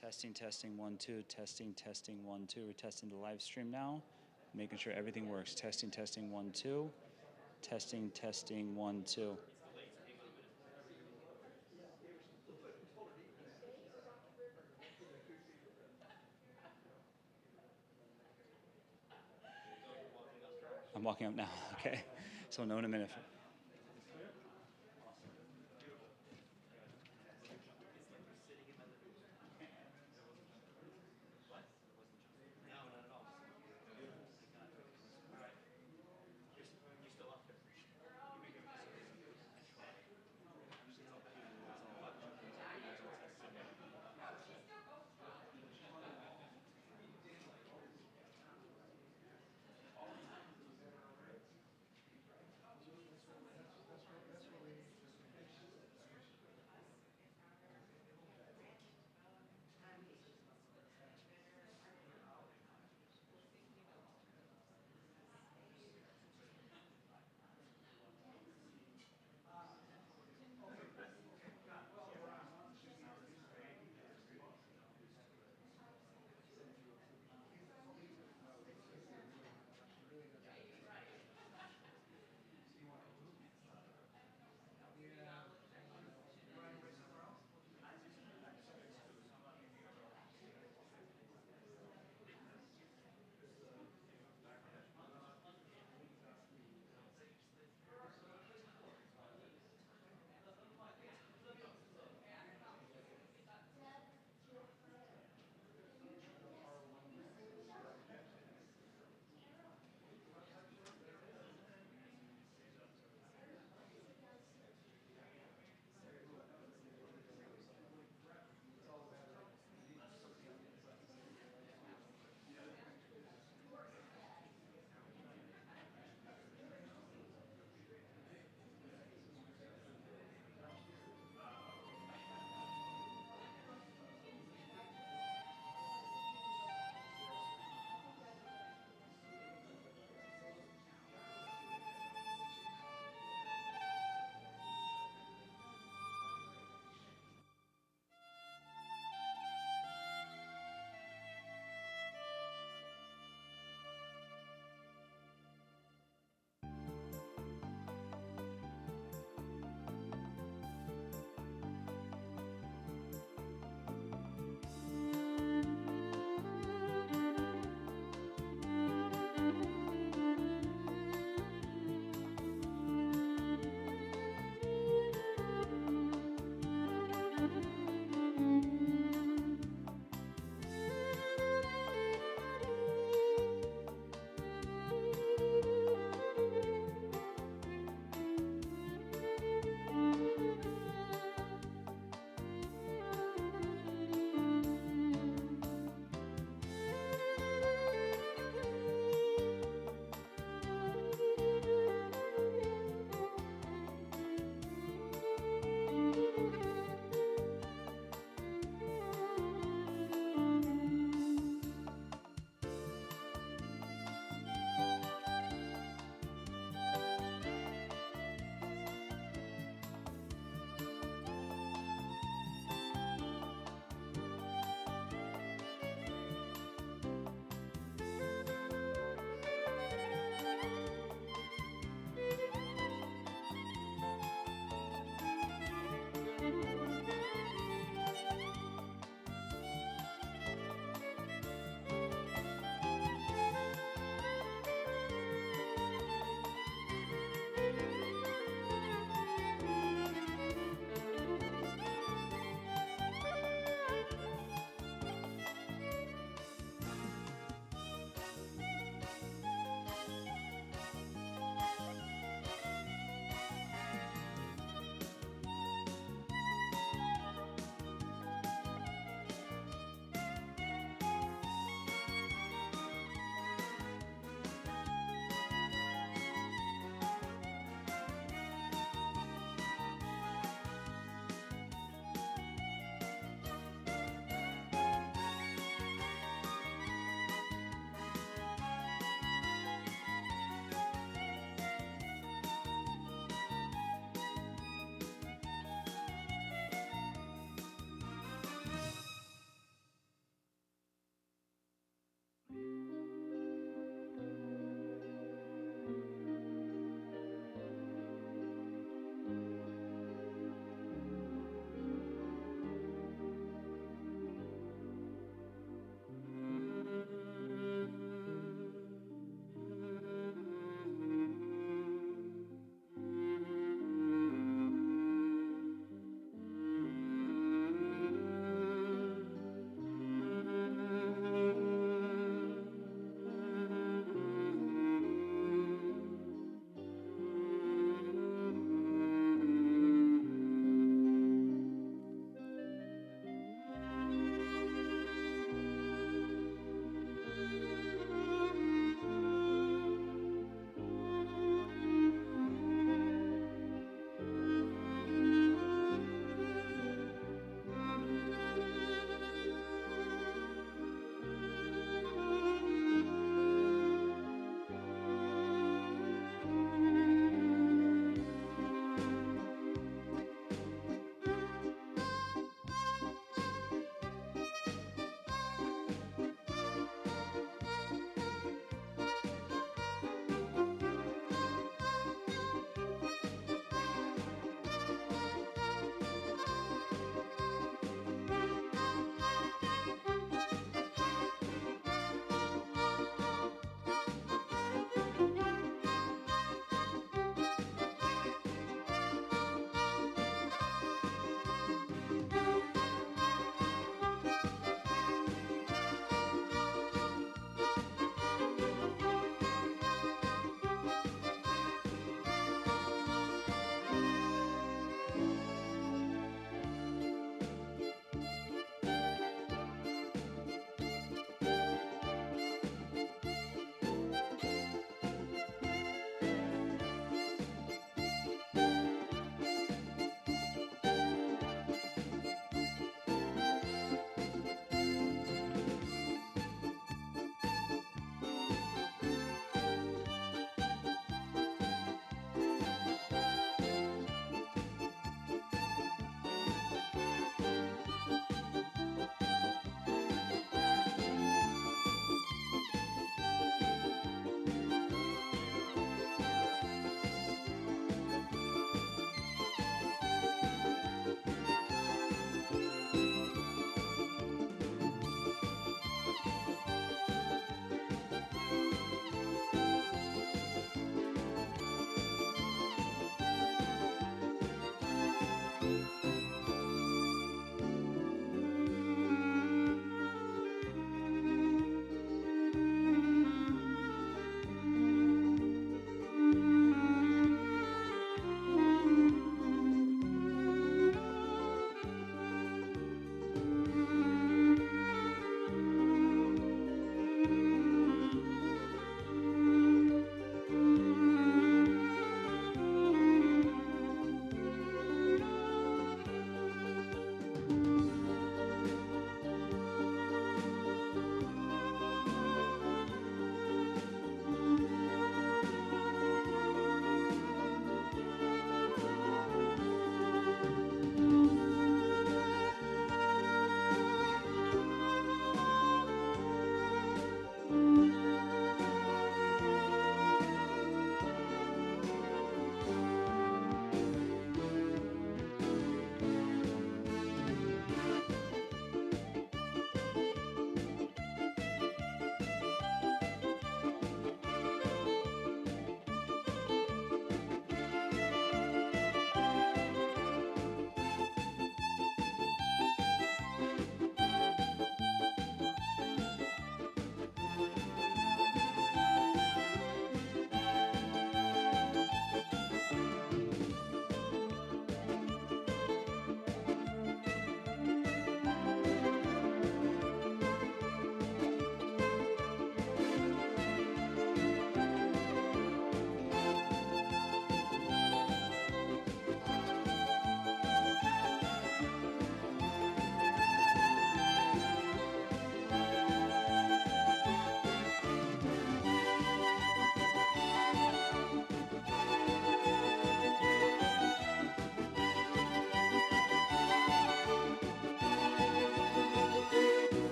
Testing, testing, 1, 2, testing, testing, 1, 2. We're testing the live stream now, making sure everything works. Testing, testing, 1, 2. Testing, testing, 1, 2. I'm walking up now, okay? So we'll know in a minute.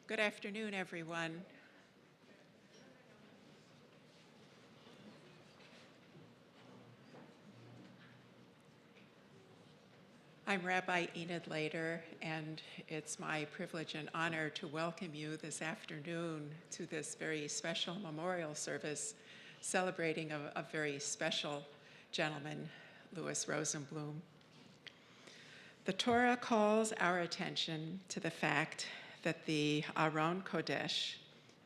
Good afternoon, everyone. I'm Rabbi Enid Lader, and it's my privilege and honor to welcome you this afternoon to this very special memorial service celebrating a very special gentleman, Louis Rosenblum. The Torah calls our attention to the fact that the Aron Kodesh,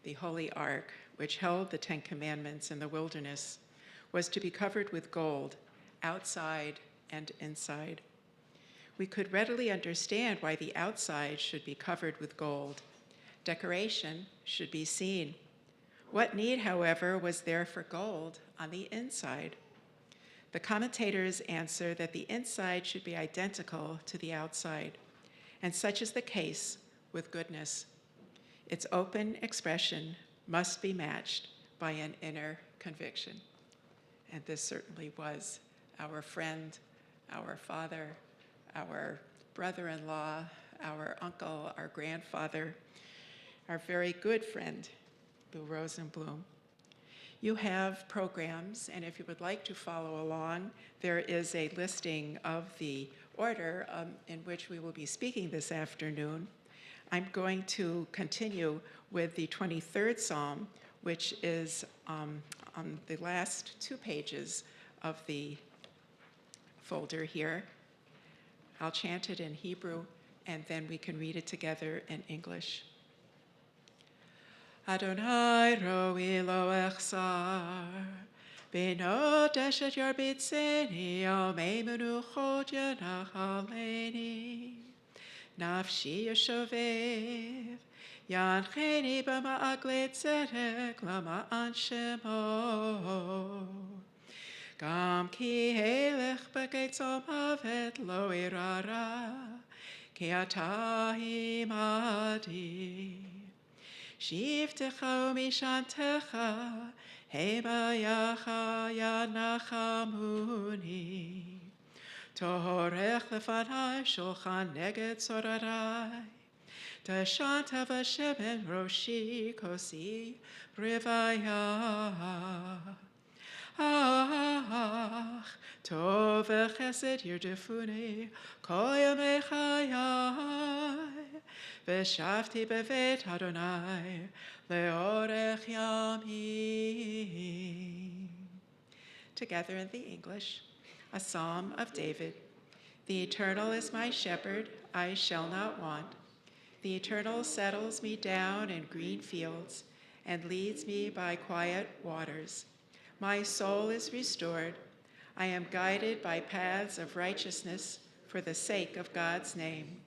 the Holy Ark, which held the Ten Commandments in the wilderness, was to be covered with gold, outside and inside. We could readily understand why the outside should be covered with gold. Decoration should be seen. What need, however, was there for gold on the inside? The commentators answer that the inside should be identical to the outside, and such is the case with goodness. Its open expression must be matched by an inner conviction. And this certainly was our friend, our father, our brother-in-law, our uncle, our grandfather, our very good friend, Lou Rosenblum. You have programs, and if you would like to follow along, there is a listing of the order in which we will be speaking this afternoon. I'm going to continue with the 23rd Psalm, which is on the last 2 pages of the folder here. I'll chant it in Hebrew, and then we can read it together in English. Adonai roi lo echsar, b'no deshet yarbitzeni, al mei menuchot yanachaleni. Nafshi yeshovev, yancheni b'ma'agle tzedek, lama'an shemo. Gam ki helech b'getzom havet lo irara, ki ata imadi. Shivtecha umishantecha, hebayacha yanachamuni. Tohorech lefanai shulchan neged sorarai. Tashanta v'shemen roshi kosi rivaya. Ach, tov v'chesed yirdefuni, kol yamei chayai, v'shavti bevet Adonai, leorech yamim. Together in the English, a Psalm of David. The Eternal is my shepherd, I shall not want. The Eternal settles me down in green fields and leads me by quiet waters. My soul is restored. I am guided by paths of righteousness for the sake of God's name.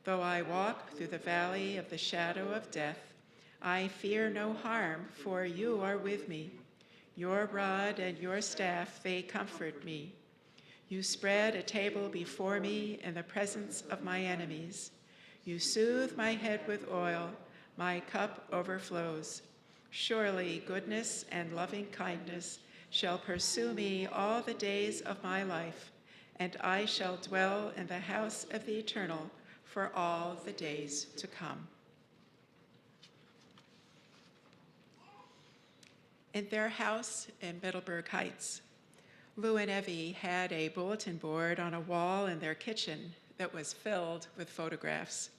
Though I walk through the valley of the shadow of death, I fear no harm, for you are with me. Your rod and your staff, they comfort me. You spread a table before me in the presence of my enemies. You soothe my head with oil. My cup overflows. Surely goodness and loving kindness shall pursue me all the days of my life, and I shall dwell in the house of the Eternal for all the days to come. In their house in Middleburg Heights, Lou and Evie had a bulletin board on a wall in their kitchen that was filled with photographs.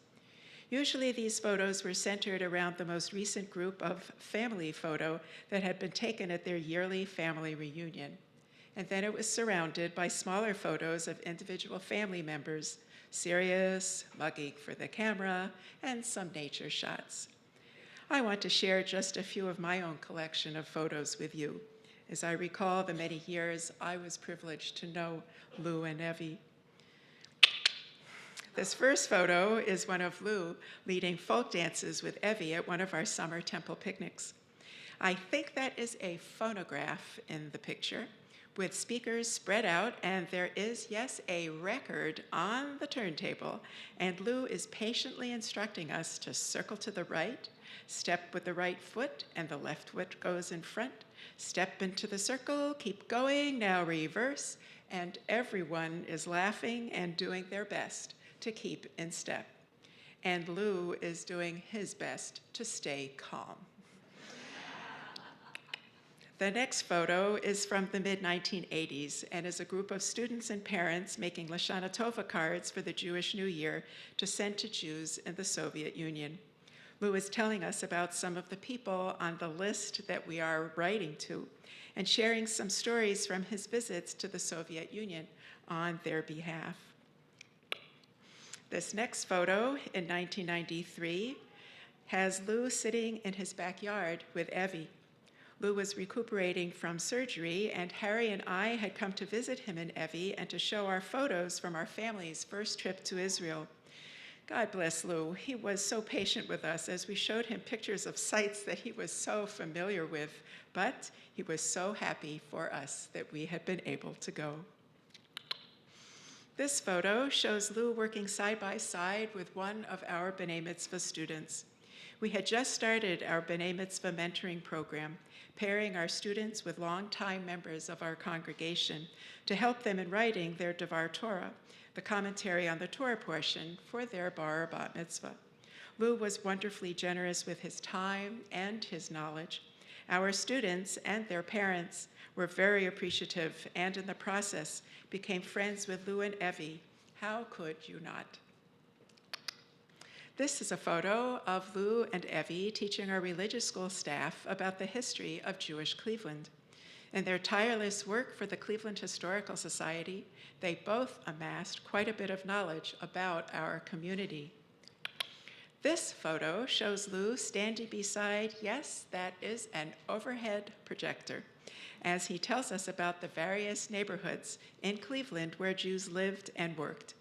Usually these photos were centered around the most recent group of family photo that had been taken at their yearly family reunion. And then it was surrounded by smaller photos of individual family members, serious, mugging for the camera, and some nature shots. I want to share just a few of my own collection of photos with you, as I recall the many years I was privileged to know Lou and Evie. This first photo is one of Lou leading folk dances with Evie at one of our summer temple picnics. I think that is a phonograph in the picture with speakers spread out, and there is, yes, a record on the turntable, and Lou is patiently instructing us to circle to the right, step with the right foot, and the left foot goes in front, step into the circle, keep going, now reverse, and everyone is laughing and doing their best to keep in step. and Lou is doing his best to stay calm. The next photo is from the mid-1980s and is a group of students and parents making Lashana Tova cards for the Jewish New Year to send to Jews in the Soviet Union. Lou is telling us about some of the people on the list that we are writing to and sharing some stories from his visits to the Soviet Union on their behalf. This next photo in 1993 has Lou sitting in his backyard with Evie. Lou was recuperating from surgery, and Harry and I had come to visit him and Evie and to show our photos from our family's first trip to Israel. God bless Lou. He was so patient with us as we showed him pictures of sites that he was so familiar with, but he was so happy for us that we had been able to go. This photo shows Lou working side by side with one of our B'nai Mitzvah students. We had just started our B'nai Mitzvah mentoring program, pairing our students with longtime members of our congregation to help them in writing their Devar Torah, the commentary on the Torah portion for their bar or bat mitzvah. Lou was wonderfully generous with his time and his knowledge. Our students and their parents were very appreciative and in the process became friends with Lou and Evie. How could you not? This is a photo of Lou and Evie teaching our religious school staff about the history of Jewish Cleveland. In their tireless work for the Cleveland Historical Society, they both amassed quite a bit of knowledge about our community. This photo shows Lou standing beside, yes, that is an overhead projector, as he tells us about the various neighborhoods in Cleveland where Jews lived and worked.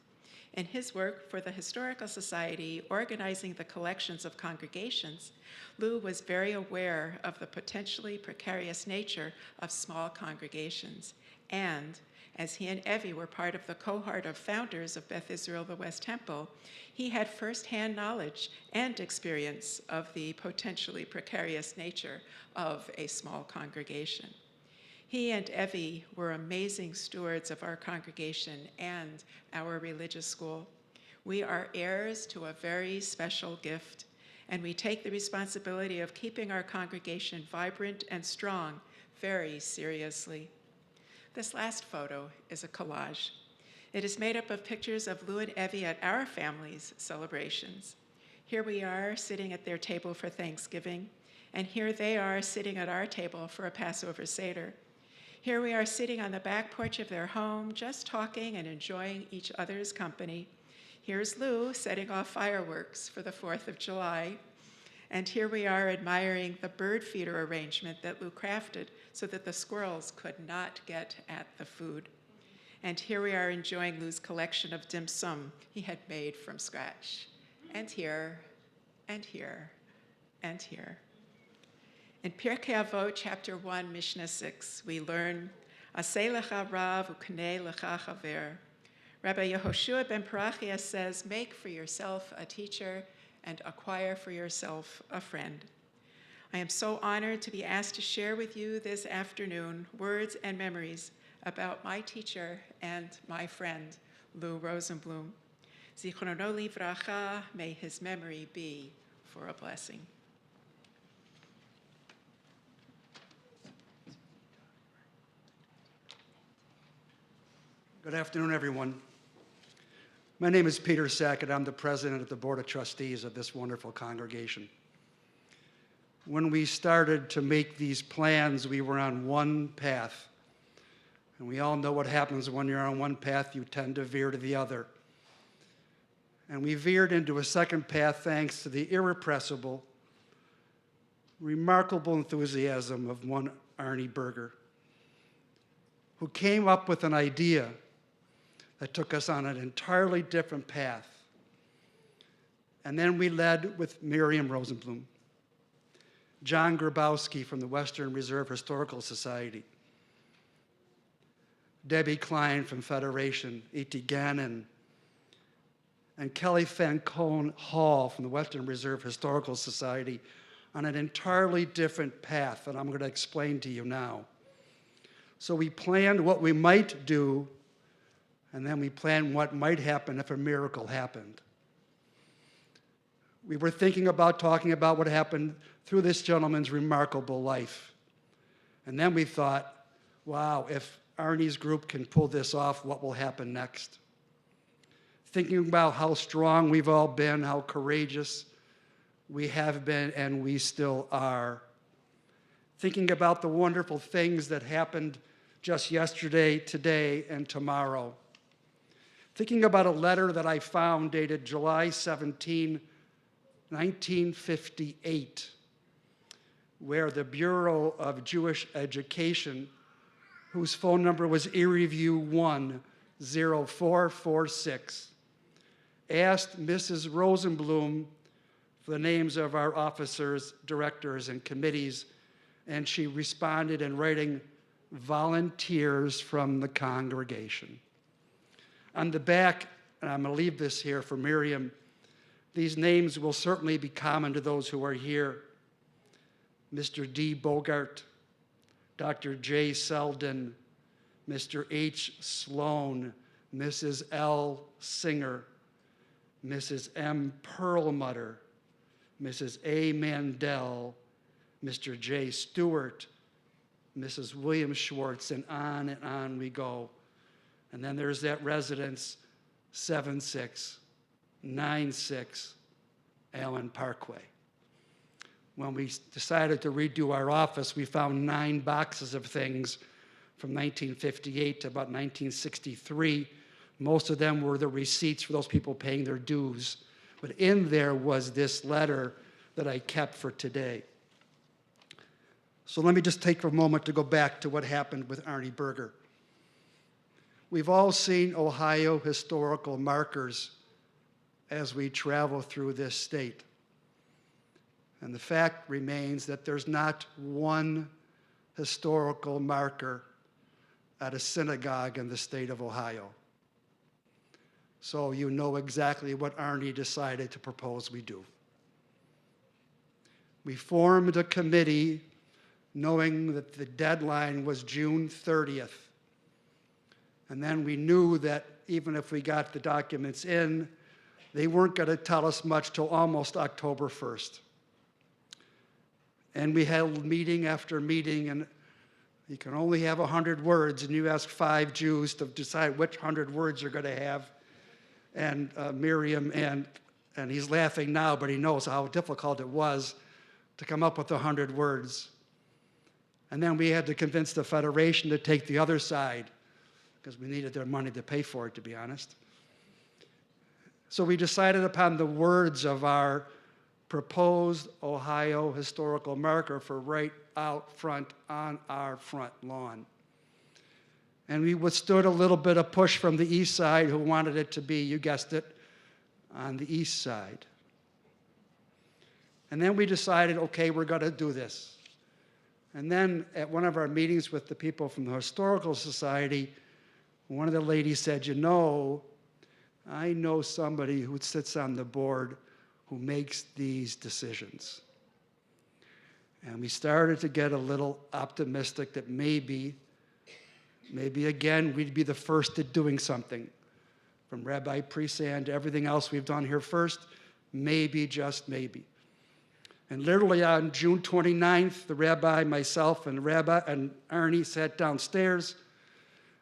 In his work for the Historical Society, organizing the collections of congregations, Lou was very aware of the potentially precarious nature of small congregations. And as he and Evie were part of the cohort of founders of Beth Israel the West Temple, he had firsthand knowledge and experience of the potentially precarious nature of a small congregation. He and Evie were amazing stewards of our congregation and our religious school. We are heirs to a very special gift, and we take the responsibility of keeping our congregation vibrant and strong very seriously. This last photo is a collage. It is made up of pictures of Lou and Evie at our family's celebrations. Here we are sitting at their table for Thanksgiving, and here they are sitting at our table for a Passover Seder. Here we are sitting on the back porch of their home, just talking and enjoying each other's company. Here's Lou setting off fireworks for the 4th of July. And here we are admiring the bird feeder arrangement that Lou crafted so that the squirrels could not get at the food. And here we are enjoying Lou's collection of dim sum he had made from scratch. And here, and here, and here. In Pirkei Avot, chapter 1, Mishnah 6, we learn, Aseh lecha rav uknei lecha chaver. Rabbi Yehoshua ben Parachia says, make for yourself a teacher and acquire for yourself a friend. I am so honored to be asked to share with you this afternoon words and memories about my teacher and my friend, Lou Rosenblum. Zichrono livracha, may his memory be for a blessing. Good afternoon, everyone. My name is Peter Sackett. I'm the president of the Board of Trustees of this wonderful congregation. When we started to make these plans, we were on one path. And we all know what happens when you're on one path, you tend to veer to the other. And we veered into a second path thanks to the irrepressible, remarkable enthusiasm of one Arnie Berger, who came up with an idea that took us on an entirely different path. And then we led with Miriam Rosenblum, John Grabowski from the Western Reserve Historical Society, Debbie Klein from Federation, E.T. Gannon, and Kelly Fancone Hall from the Western Reserve Historical Society on an entirely different path that I'm going to explain to you now. So we planned what we might do, and then we planned what might happen if a miracle happened. we were thinking about talking about what happened through this gentleman's remarkable life. And then we thought, wow, if Arnie's group can pull this off, what will happen next? Thinking about how strong we've all been, how courageous we have been and we still are. Thinking about the wonderful things that happened just yesterday, today, and tomorrow. Thinking about a letter that I found dated July 17, 1958, where the Bureau of Jewish Education, whose phone number was eReview 10446, asked Mrs. Rosenblum for the names of our officers, directors, and committees, and she responded in writing, volunteers from the congregation. On the back, and I'm going to leave this here for Miriam, these names will certainly be common to those who are here. Mr. D. Bogart, Dr. J. Selden, Mr. H. Sloan, Mrs. L. Singer, Mrs. M. Perlmutter, Mrs. A. Mandel, Mr. J. Stewart, Mrs. William Schwartz, and on we go. And then there's that residence, 7696 Allen Parkway. When we decided to redo our office, we found 9 boxes of things from 1958 to about 1963. Most of them were the receipts for those people paying their dues. But in there was this letter that I kept for today. So let me just take a moment to go back to what happened with Arnie Berger. We've all seen Ohio historical markers as we travel through this state. And the fact remains that there's not one historical marker at a synagogue in the state of Ohio. So you know exactly what Arnie decided to propose we do. We formed a committee knowing that the deadline was June 30th. And then we knew that even if we got the documents in, they weren't going to tell us much till almost October 1st. And we held meeting after meeting, and you can only have 100 words, and you ask 5 Jews to decide which 100 words you're going to have. And Miriam, and he's laughing now, but he knows how difficult it was to come up with 100 words. And then we had to convince the Federation to take the other side, because we needed their money to pay for it, to be honest. So we decided upon the words of our proposed Ohio historical marker for right out front on our front lawn. And we withstood a little bit of push from the east side who wanted it to be, you guessed it, on the east side. And then we decided, okay, we're going to do this. And then at one of our meetings with the people from the Historical Society, one of the ladies said, you know, I know somebody who sits on the board who makes these decisions. And we started to get a little optimistic that maybe again, we'd be the first at doing something. From Rabbi Presand to everything else we've done here first, maybe, just maybe. And literally on June 29th, the rabbi, myself, and Arnie sat downstairs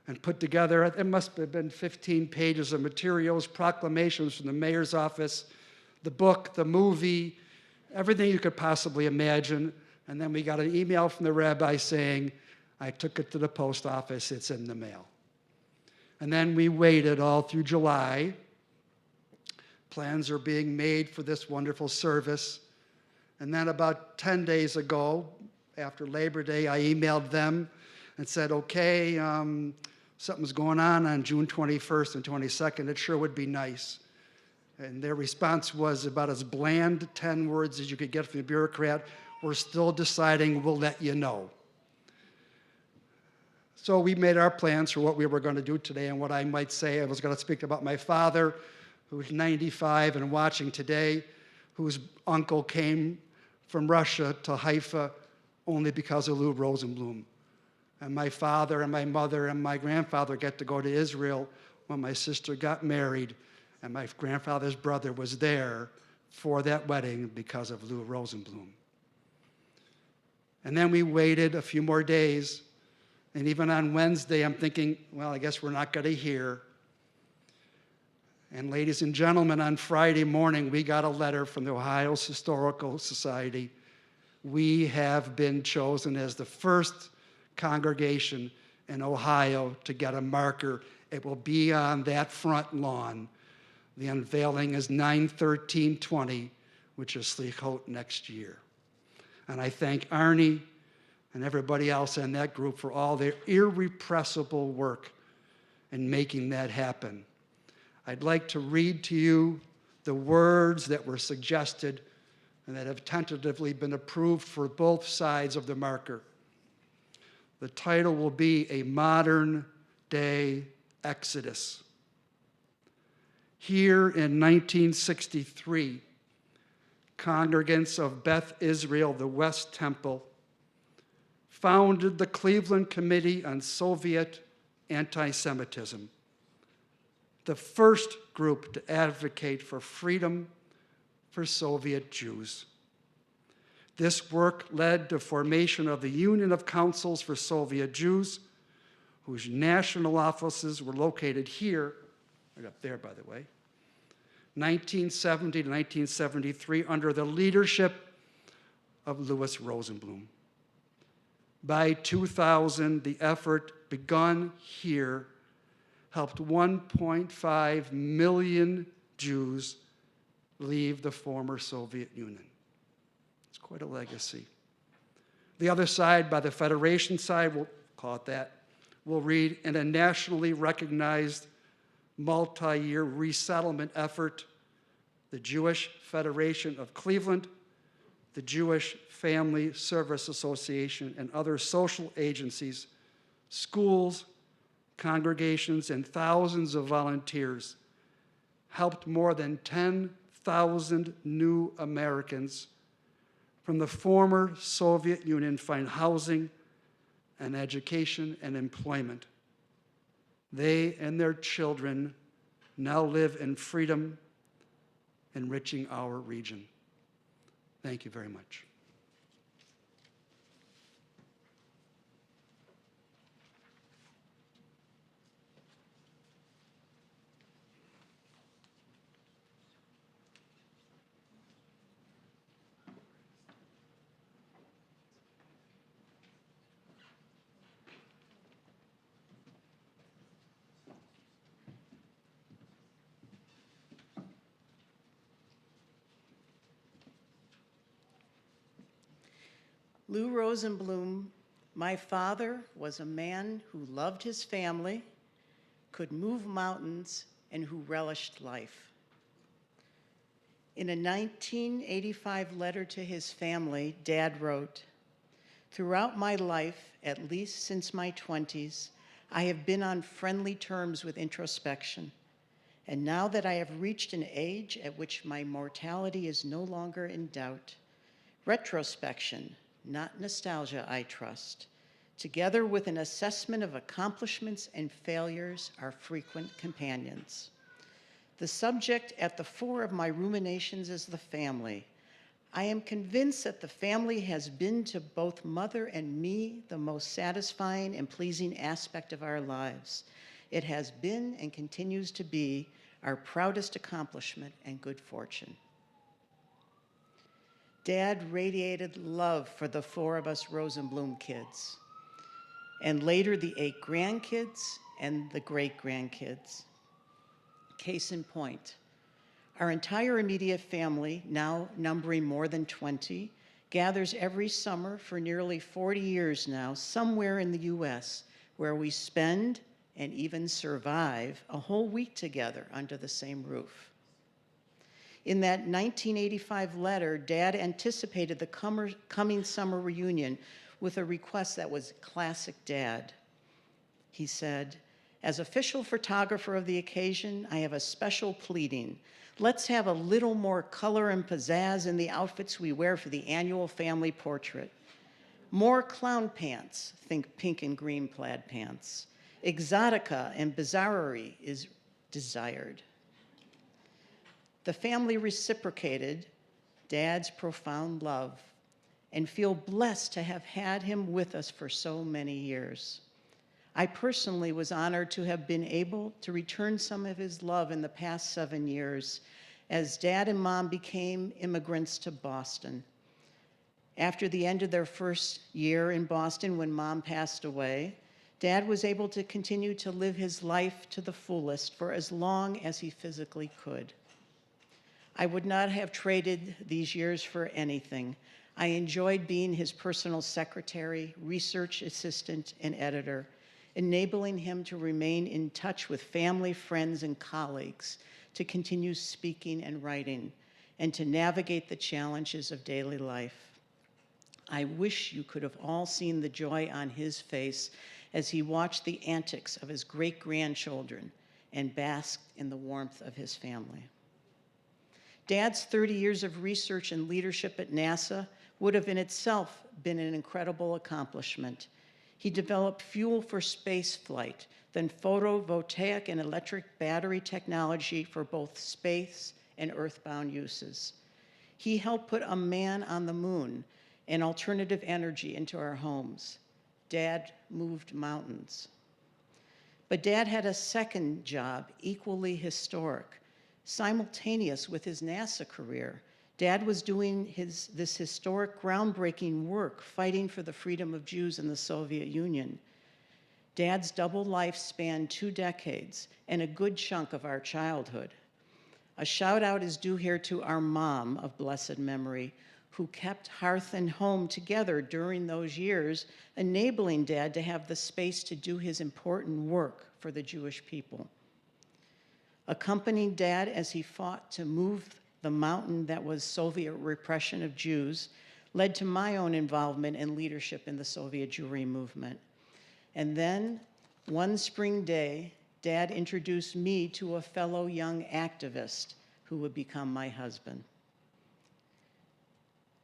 and put together, it must have been 15 pages of materials, proclamations from the mayor's office, the book, the movie, everything you could possibly imagine. And then we got an email from the rabbi saying, I took it to the post office, it's in the mail. And then we waited all through July. Plans are being made for this wonderful service. And then about 10 days ago, after Labor Day, I emailed them and said, okay, something's going on June 21st and 22nd. It sure would be nice. And their response was about as bland 10 words as you could get from a bureaucrat. We're still deciding, we'll let you know. So we made our plans for what we were going to do today, and what I might say, I was going to speak about my father, who's 95 and watching today, whose uncle came from Russia to Haifa only because of Lou Rosenblum. And my father and my mother and my grandfather get to go to Israel when my sister got married, and my grandfather's brother was there for that wedding because of Lou Rosenblum. And then we waited a few more days, and even on Wednesday, I'm thinking, well, I guess we're not going to hear. And ladies and gentlemen, on Friday morning, we got a letter from the Ohio Historical Society. We have been chosen as the first congregation in Ohio to get a marker. It will be on that front lawn. The unveiling is 9/13/20, which is Slichot next year. And I thank Arnie and everybody else in that group for all their irrepressible work in making that happen. I'd like to read to you the words that were suggested and that have tentatively been approved for both sides of the marker. The title will be A Modern Day Exodus. Here in 1963, congregants of Beth Israel, the West Temple, founded the Cleveland Committee on Soviet Anti-Semitism, the first group to advocate for freedom for Soviet Jews. This work led to formation of the Union of Councils for Soviet Jews, whose national offices were located here, right up there, by the way, 1970 to 1973, under the leadership of Louis Rosenblum. By 2000, the effort begun here helped 1.5 million Jews leave the former Soviet Union. It's quite a legacy. The other side, by the Federation side, we'll call it that, will read, in a nationally recognized multi-year resettlement effort, the Jewish Federation of Cleveland, the Jewish Family Service Association, and other social agencies, schools, congregations, and thousands of volunteers helped more than 10,000 new Americans from the former Soviet Union find housing and education and employment. They and their children now live in freedom, enriching our region. Thank you very much. Lou Rosenblum, my father was a man who loved his family, could move mountains, and who relished life. In a 1985 letter to his family, Dad wrote, "Throughout my life, at least since my 20s, I have been on friendly terms with introspection. And now that I have reached an age at which my mortality is no longer in doubt, retrospection, not nostalgia, I trust, together with an assessment of accomplishments and failures, are frequent companions. The subject at the fore of my ruminations is the family. I am convinced that the family has been to both Mother and me the most satisfying and pleasing aspect of our lives. It has been and continues to be our proudest accomplishment and good fortune." Dad radiated love for the four of us Rosenblum kids, and later the 8 grandkids and the great-grandkids. Case in point, our entire immediate family, now numbering more than 20, gathers every summer for nearly 40 years now, somewhere in the US, where we spend and even survive a whole week together under the same roof. In that 1985 letter, Dad anticipated the coming summer reunion with a request that was classic Dad. He said, "As official photographer of the occasion, I have a special pleading. Let's have a little more color and pizzazz in the outfits we wear for the annual family portrait. More clown pants, think pink and green plaid pants. Exotica and bizarrerie is desired." The family reciprocated Dad's profound love and feel blessed to have had him with us for so many years. I personally was honored to have been able to return some of his love in the past 7 years as Dad and Mom became immigrants to Boston. After the end of their first year in Boston when Mom passed away, Dad was able to continue to live his life to the fullest for as long as he physically could. I would not have traded these years for anything. I enjoyed being his personal secretary, research assistant, and editor, enabling him to remain in touch with family, friends, and colleagues, to continue speaking and writing, and to navigate the challenges of daily life. I wish you could have all seen the joy on his face as he watched the antics of his great-grandchildren and basked in the warmth of his family. Dad's 30 years of research and leadership at NASA would have in itself been an incredible accomplishment. He developed fuel for space flight, then photovoltaic and electric battery technology for both space and earthbound uses. He helped put a man on the moon and alternative energy into our homes. Dad moved mountains. But Dad had a second job, equally historic. Simultaneous with his NASA career, Dad was doing this historic, groundbreaking work, fighting for the freedom of Jews in the Soviet Union. Dad's double life spanned 2 decades and a good chunk of our childhood. A shout out is due here to our mom of blessed memory, who kept hearth and home together during those years, enabling Dad to have the space to do his important work for the Jewish people. Accompanying Dad as he fought to move the mountain that was Soviet repression of Jews led to my own involvement and leadership in the Soviet Jewry movement. And then, one spring day, Dad introduced me to a fellow young activist who would become my husband.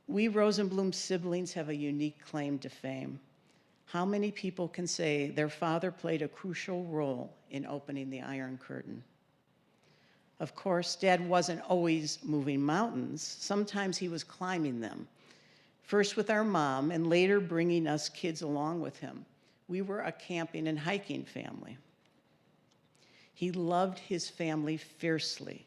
We Rosenblum siblings have a unique claim to fame. How many people can say their father played a crucial role in opening the Iron Curtain? Of course, Dad wasn't always moving mountains. Sometimes he was climbing them, first with our mom and later bringing us kids along with him. We were a camping and hiking family. He loved his family fiercely.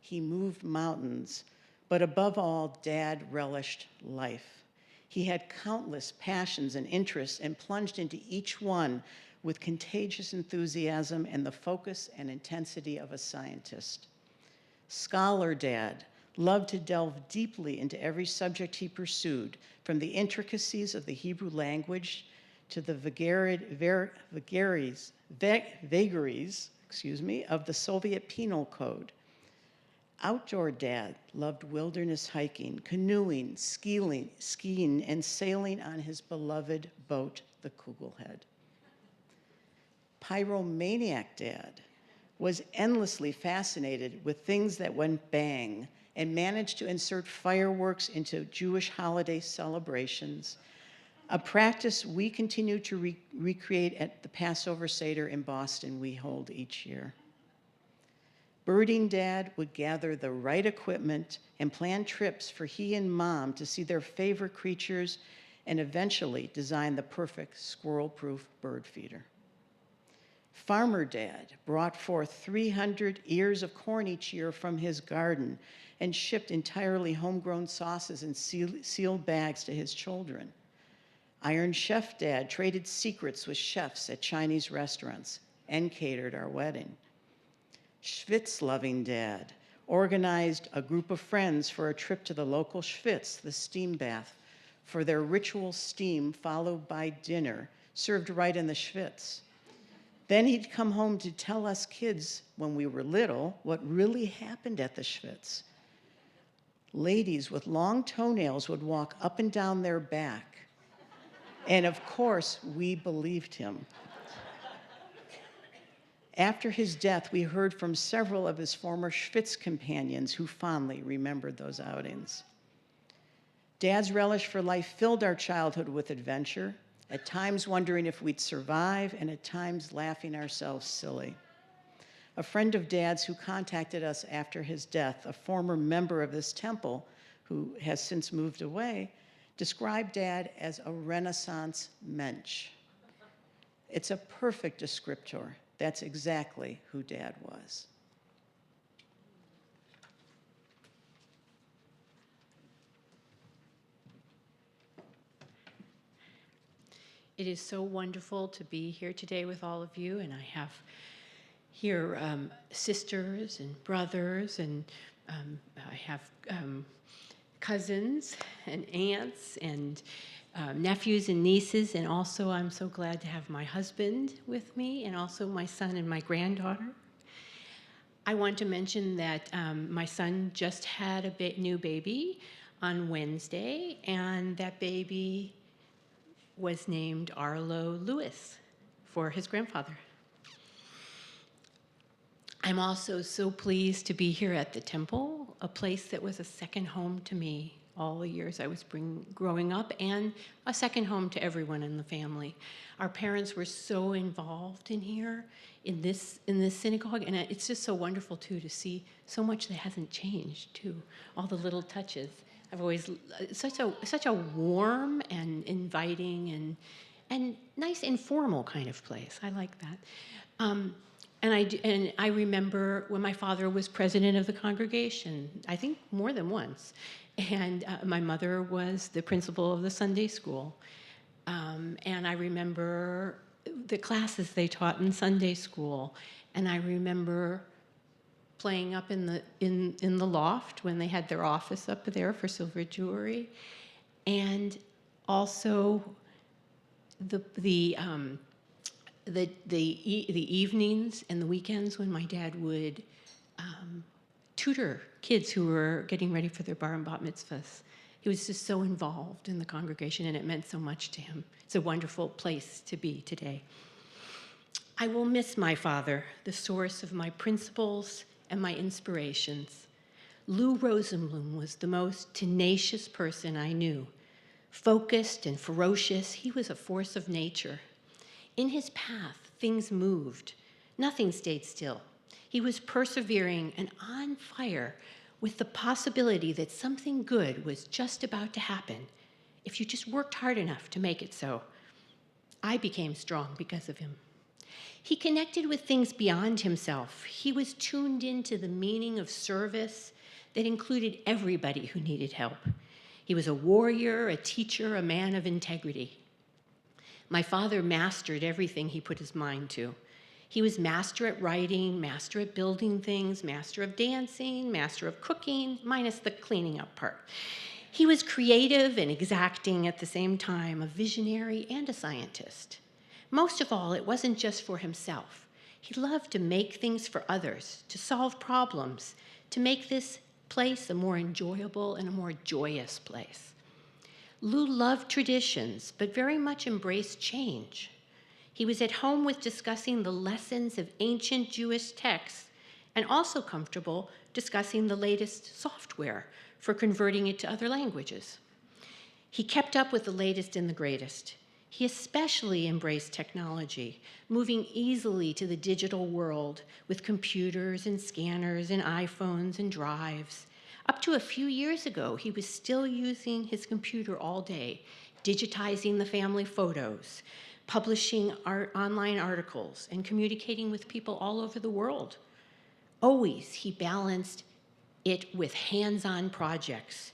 He moved mountains, but above all, Dad relished life. He had countless passions and interests and plunged into each one with contagious enthusiasm and the focus and intensity of a scientist. Scholar Dad loved to delve deeply into every subject he pursued, from the intricacies of the Hebrew language to the vagaries of the Soviet Penal Code. Outdoor Dad loved wilderness hiking, canoeing, skiing, and sailing on his beloved boat, the Kugelhead. Pyromaniac Dad was endlessly fascinated with things that went bang and managed to insert fireworks into Jewish holiday celebrations, a practice we continue to recreate at the Passover Seder in Boston we hold each year. Birding Dad would gather the right equipment and plan trips for he and Mom to see their favorite creatures and eventually design the perfect squirrel-proof bird feeder. Farmer Dad brought forth 300 ears of corn each year from his garden and shipped entirely homegrown sauces in sealed bags to his children. Iron Chef Dad traded secrets with chefs at Chinese restaurants and catered our wedding. Schwitz-loving Dad organized a group of friends for a trip to the local Schwitz, the steam bath, for their ritual steam followed by dinner served right in the Schwitz. Then he'd come home to tell us kids when we were little what really happened at the Schwitz. Ladies with long toenails would walk up and down their back. And of course, we believed him. After his death, we heard from several of his former Schwitz companions who fondly remembered those outings. Dad's relish for life filled our childhood with adventure, at times wondering if we'd survive, and at times laughing ourselves silly. A friend of Dad's who contacted us after his death, a former member of this temple who has since moved away, described Dad as a Renaissance mensch. It's a perfect descriptor. That's exactly who Dad was. It is so wonderful to be here today with all of you, and I have here sisters and brothers, and I have cousins and aunts and nephews and nieces, and also I'm so glad to have my husband with me, and also my son and my granddaughter. I want to mention that my son just had a new baby on Wednesday, and that baby was named Arlo Lewis for his grandfather. I'm also so pleased to be here at the temple, a place that was a second home to me all the years I was growing up, and a second home to everyone in the family. Our parents were so involved in here, in this synagogue, and it's just so wonderful too to see so much that hasn't changed too, all the little touches. I've always, such a warm and inviting and nice informal kind of place. I like that. And I remember when my father was president of the congregation, I think more than once. And my mother was the principal of the Sunday school. And I remember the classes they taught in Sunday school. And I remember playing up in the loft when they had their office up there for silver jewelry, and also the evenings and the weekends when my dad would tutor kids who were getting ready for their bar and bat mitzvahs. He was just so involved in the congregation, and it meant so much to him. It's a wonderful place to be today. I will miss my father, the source of my principles and my inspirations. Lou Rosenblum was the most tenacious person I knew. Focused and ferocious, he was a force of nature. In his path, things moved. Nothing stayed still. He was persevering and on fire with the possibility that something good was just about to happen if you just worked hard enough to make it so. I became strong because of him. He connected with things beyond himself. He was tuned into the meaning of service that included everybody who needed help. He was a warrior, a teacher, a man of integrity. My father mastered everything he put his mind to. He was master at writing, master at building things, master of dancing, master of cooking, minus the cleaning up part. He was creative and exacting at the same time, a visionary and a scientist. Most of all, it wasn't just for himself. He loved to make things for others, to solve problems, to make this place a more enjoyable and a more joyous place. Lou loved traditions, but very much embraced change. He was at home with discussing the lessons of ancient Jewish texts and also comfortable discussing the latest software for converting it to other languages. He kept up with the latest and the greatest. He especially embraced technology, moving easily to the digital world with computers and scanners and iPhones and drives. Up to a few years ago, he was still using his computer all day, digitizing the family photos, publishing online articles, and communicating with people all over the world. Always, he balanced it with hands-on projects,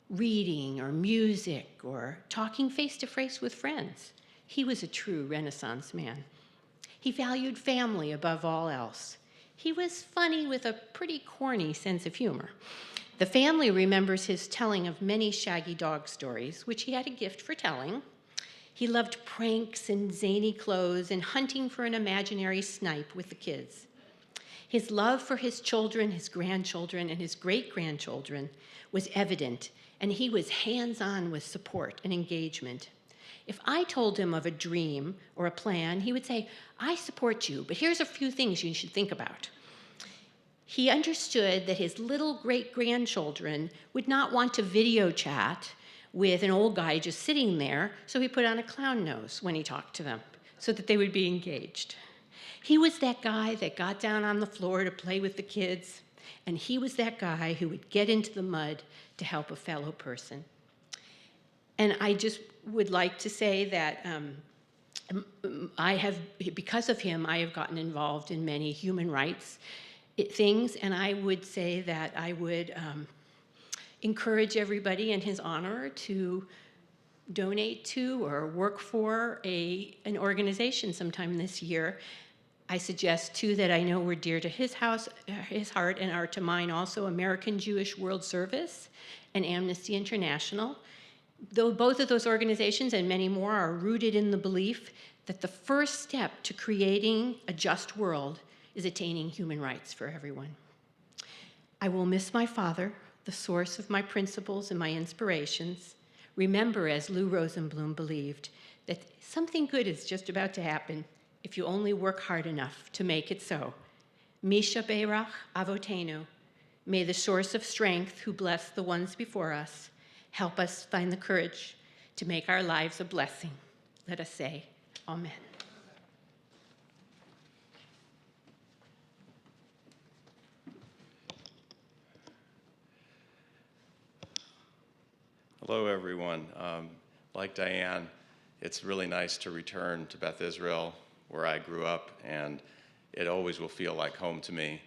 reading or music or talking face-to-face with friends. He was a true Renaissance man. He valued family above all else. He was funny with a pretty corny sense of humor. The family remembers his telling of many shaggy dog stories, which he had a gift for telling. He loved pranks and zany clothes and hunting for an imaginary snipe with the kids. His love for his children, his grandchildren, and his great-grandchildren was evident, and he was hands-on with support and engagement. If I told him of a dream or a plan, he would say, "I support you, but here's a few things you should think about." He understood that his little great-grandchildren would not want to video chat with an old guy just sitting there, so he put on a clown nose when he talked to them so that they would be engaged. He was that guy that got down on the floor to play with the kids, and he was that guy who would get into the mud to help a fellow person. And I just would like to say that because of him, I have gotten involved in many human rights things, and I would say that I would encourage everybody in his honor to donate to or work for an organization sometime this year. I suggest, too, that I know were dear to his heart, and are to mine also, American Jewish World Service and Amnesty International. Though both of those organizations and many more are rooted in the belief that the first step to creating a just world is attaining human rights for everyone. I will miss my father, the source of my principles and my inspirations. Remember, as Lou Rosenblum believed, that something good is just about to happen if you only work hard enough to make it so. Misha Beirach Avotenu, may the source of strength who blessed the ones before us help us find the courage to make our lives a blessing. Let us say, Amen. Hello, everyone. Like Diane, it's really nice to return to Beth Israel, where I grew up, and it always will feel like home to me.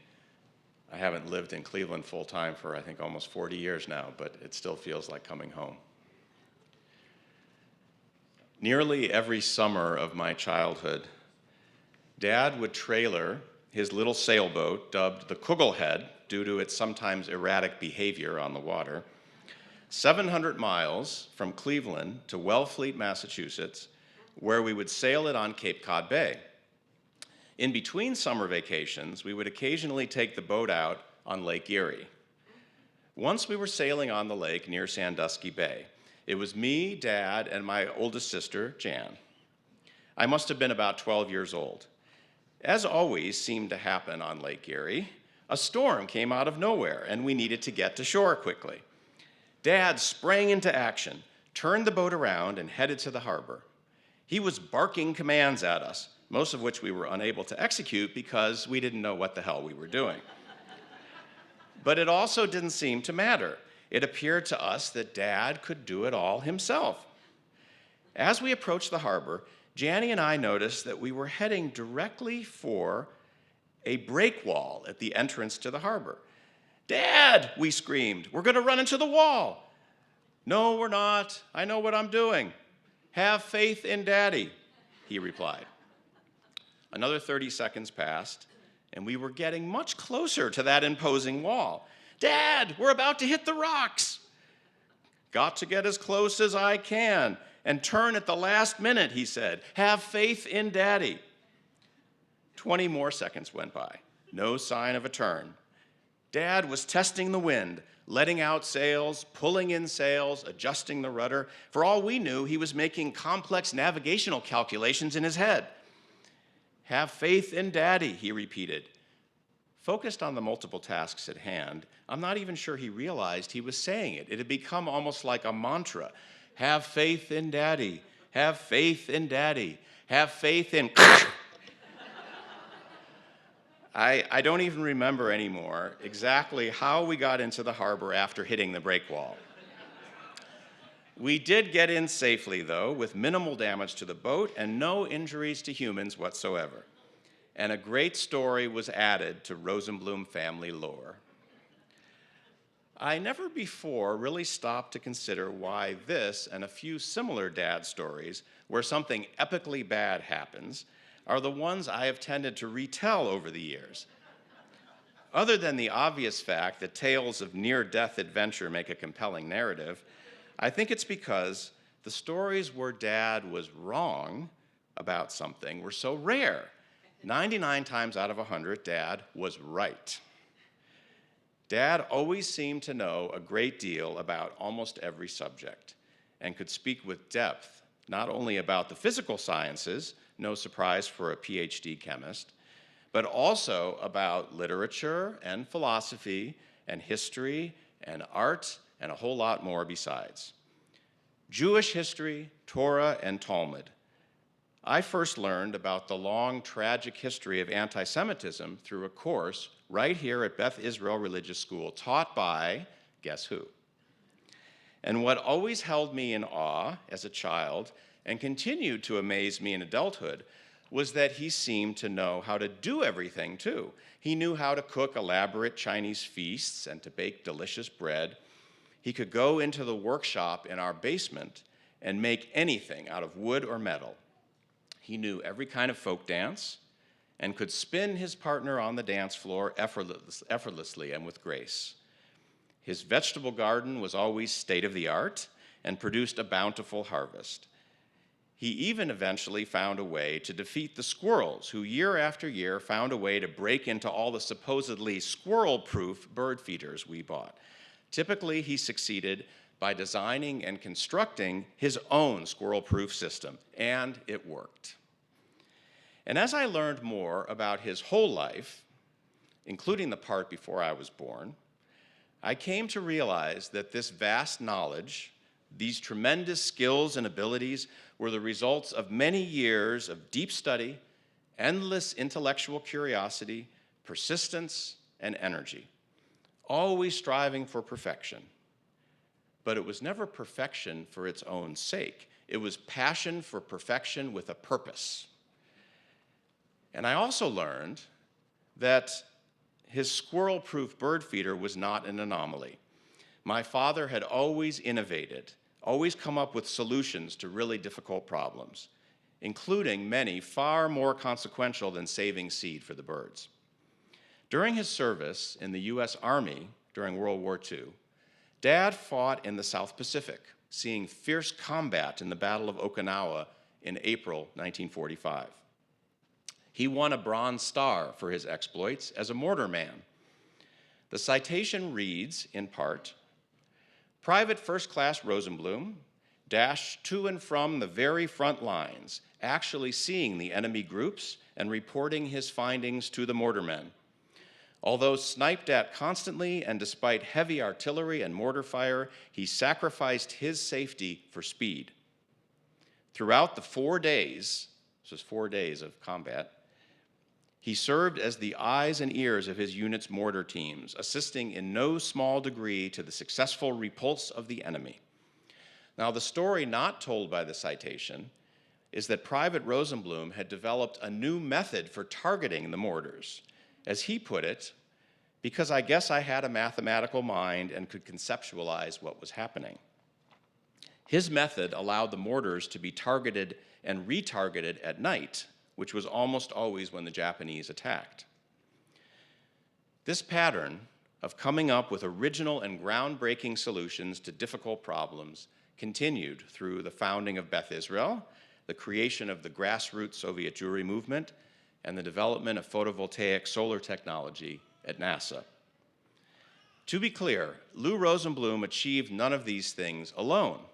I haven't lived in Cleveland full-time for, I think, almost 40 years now, but it still feels like coming home. Nearly every summer of my childhood, Dad would trailer his little sailboat, dubbed the Kugelhead, due to its sometimes erratic behavior on the water, 700 miles from Cleveland to Wellfleet, Massachusetts, where we would sail it on Cape Cod Bay. In between summer vacations, we would occasionally take the boat out on Lake Erie. Once we were sailing on the lake near Sandusky Bay. It was me, Dad, and my oldest sister, Jan. I must have been about 12 years old. As always seemed to happen on Lake Erie, a storm came out of nowhere, and we needed to get to shore quickly. Dad sprang into action, turned the boat around, and headed to the harbor. He was barking commands at us, most of which we were unable to execute because we didn't know what the hell we were doing. But it also didn't seem to matter. It appeared to us that Dad could do it all himself. As we approached the harbor, Jannie and I noticed that we were heading directly for a break wall at the entrance to the harbor. "Dad," we screamed, "we're going to run into the wall." "No, we're not. I know what I'm doing. Have faith in Daddy," he replied. Another 30 seconds passed, and we were getting much closer to that imposing wall. "Dad, we're about to hit the rocks." "Got to get as close as I can and turn at the last minute," he said. "Have faith in Daddy." 20 more seconds went by. No sign of a turn. Dad was testing the wind, letting out sails, pulling in sails, adjusting the rudder. For all we knew, he was making complex navigational calculations in his head. "Have faith in Daddy," he repeated. Focused on the multiple tasks at hand, I'm not even sure he realized he was saying it. It had become almost like a mantra. Have faith in Daddy. Have faith in Daddy. Have faith in... I don't even remember anymore exactly how we got into the harbor after hitting the break wall. We did get in safely, though, with minimal damage to the boat and no injuries to humans whatsoever. And a great story was added to Rosenblum family lore. I never before really stopped to consider why this and a few similar dad stories where something epically bad happens are the ones I have tended to retell over the years. Other than the obvious fact that tales of near-death adventure make a compelling narrative, I think it's because the stories where Dad was wrong about something were so rare. 99 times out of 100, Dad was right. Dad always seemed to know a great deal about almost every subject and could speak with depth, not only about the physical sciences, no surprise for a PhD chemist, but also about literature and philosophy and history and art and a whole lot more besides. Jewish history, Torah, and Talmud. I first learned about the long, tragic history of anti-Semitism through a course right here at Beth Israel Religious School, taught by, guess who? And what always held me in awe as a child and continued to amaze me in adulthood was that he seemed to know how to do everything too. He knew how to cook elaborate Chinese feasts and to bake delicious bread. He could go into the workshop in our basement and make anything out of wood or metal. He knew every kind of folk dance and could spin his partner on the dance floor effortlessly and with grace. His vegetable garden was always state-of-the-art and produced a bountiful harvest. He even eventually found a way to defeat the squirrels, who year after year found a way to break into all the supposedly squirrel-proof bird feeders we bought. Typically, he succeeded by designing and constructing his own squirrel-proof system, and it worked. And as I learned more about his whole life, including the part before I was born, I came to realize that this vast knowledge, these tremendous skills and abilities, were the results of many years of deep study, endless intellectual curiosity, persistence, and energy, always striving for perfection. But it was never perfection for its own sake. It was passion for perfection with a purpose. And I also learned that his squirrel-proof bird feeder was not an anomaly. My father had always innovated, always come up with solutions to really difficult problems, including many far more consequential than saving seed for the birds. During his service in the US Army during World War II, Dad fought in the South Pacific, seeing fierce combat in the Battle of Okinawa in April 1945. He won a Bronze Star for his exploits as a mortarman. The citation reads, in part, "Private First Class Rosenblum dashed to and from the very front lines, actually seeing the enemy groups and reporting his findings to the mortarmen. Although sniped at constantly and despite heavy artillery and mortar fire, he sacrificed his safety for speed. Throughout the 4 days, this was 4 days of combat, he served as the eyes and ears of his unit's mortar teams, assisting in no small degree to the successful repulse of the enemy." Now, the story not told by the citation is that Private Rosenblum had developed a new method for targeting the mortars. As he put it, "Because I guess I had a mathematical mind and could conceptualize what was happening." His method allowed the mortars to be targeted and retargeted at night, which was almost always when the Japanese attacked. This pattern of coming up with original and groundbreaking solutions to difficult problems continued through the founding of Beth Israel, the creation of the grassroots Soviet Jewry movement, and the development of photovoltaic solar technology at NASA. To be clear, Lou Rosenblum achieved none of these things alone.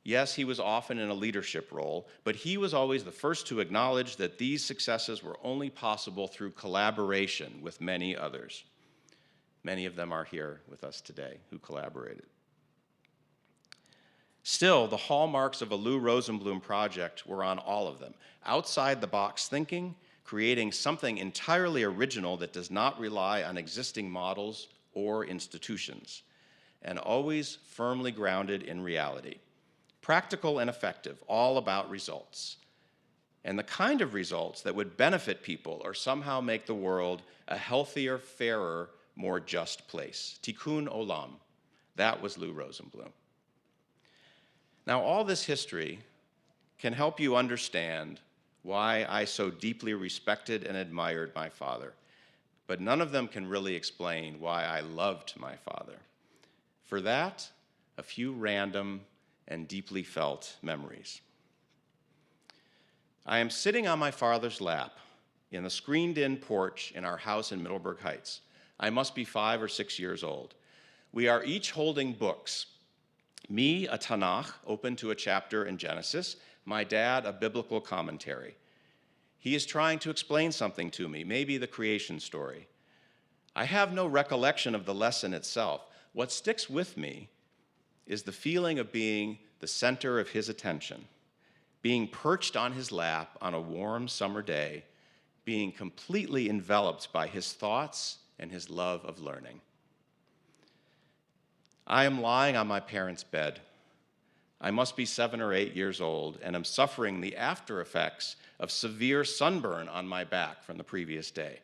Yes, he was often in a leadership role, but he was always the first to acknowledge that these successes were only possible through collaboration with many others. Many of them are here with us today who collaborated. Still, the hallmarks of a Lou Rosenblum project were on all of them. Outside-the-box thinking, creating something entirely original that does not rely on existing models or institutions, and always firmly grounded in reality. Practical and effective, all about results, and the kind of results that would benefit people or somehow make the world a healthier, fairer, more just place. Tikkun olam. That was Lou Rosenblum. Now, all this history can help you understand why I so deeply respected and admired my father, but none of them can really explain why I loved my father. For that, a few random and deeply felt memories. I am sitting on my father's lap in the screened-in porch in our house in Middleburg Heights. I must be 5 or 6 years old. We are each holding books. Me, a Tanakh, open to a chapter in Genesis. My dad, a biblical commentary. He is trying to explain something to me, maybe the creation story. I have no recollection of the lesson itself. What sticks with me is the feeling of being the center of his attention, being perched on his lap on a warm summer day, being completely enveloped by his thoughts and his love of learning. I am lying on my parents' bed. I must be 7 or 8 years old and am suffering the after effects of severe sunburn on my back from the previous day.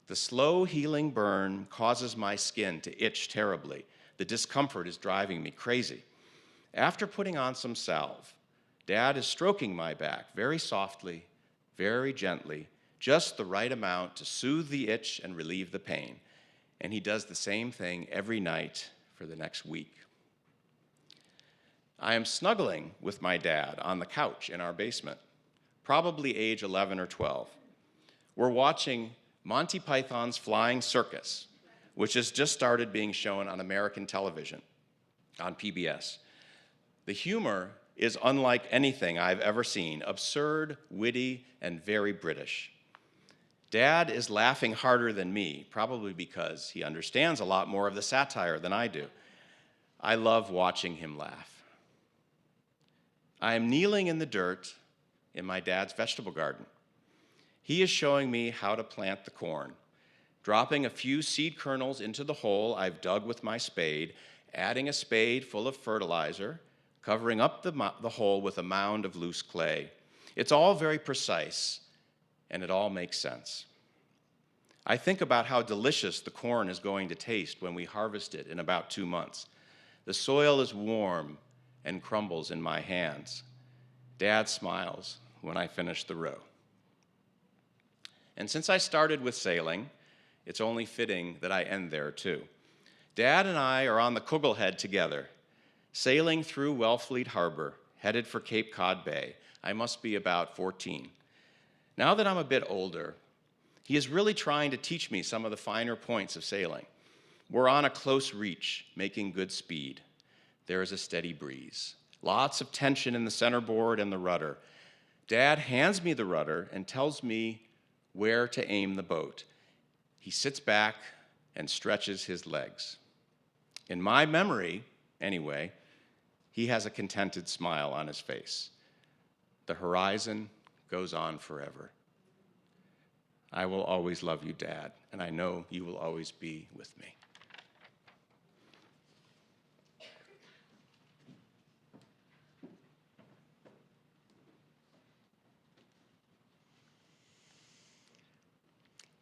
The slow healing burn causes my skin to itch terribly. The discomfort is driving me crazy. After putting on some salve, Dad is stroking my back very softly, very gently, just the right amount to soothe the itch and relieve the pain. And he does the same thing every night for the next week. I am snuggling with my dad on the couch in our basement, probably age 11 or 12. We're watching Monty Python's Flying Circus, which has just started being shown on American television, on PBS. The humor is unlike anything I've ever seen, absurd, witty, and very British. Dad is laughing harder than me, probably because he understands a lot more of the satire than I do. I love watching him laugh. I am kneeling in the dirt in my dad's vegetable garden. He is showing me how to plant the corn, dropping a few seed kernels into the hole I've dug with my spade, adding a spade full of fertilizer, covering up the hole with a mound of loose clay. It's all very precise, and it all makes sense. I think about how delicious the corn is going to taste when we harvest it in about 2 months. The soil is warm and crumbles in my hands. Dad smiles when I finish the row. And since I started with sailing, it's only fitting that I end there too. Dad and I are on the Kugelhead together, sailing through Wellfleet Harbor, headed for Cape Cod Bay. I must be about 14. Now that I'm a bit older, he is really trying to teach me some of the finer points of sailing. We're on a close reach, making good speed. There is a steady breeze. Lots of tension in the centerboard and the rudder. Dad hands me the rudder and tells me where to aim the boat. He sits back and stretches his legs. In my memory, anyway, he has a contented smile on his face. The horizon goes on forever. I will always love you, Dad, and I know you will always be with me.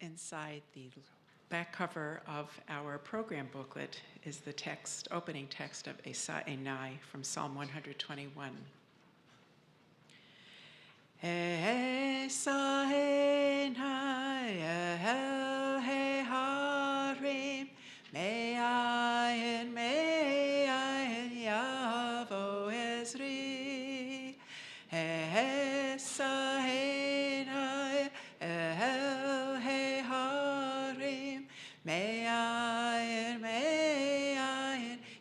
Inside the back cover of our program booklet is the text, opening text of Esa Enai from Psalm 121. Esa Enai el heharim me'ayin yavo ezri. Esa Enai el heharim me'ayin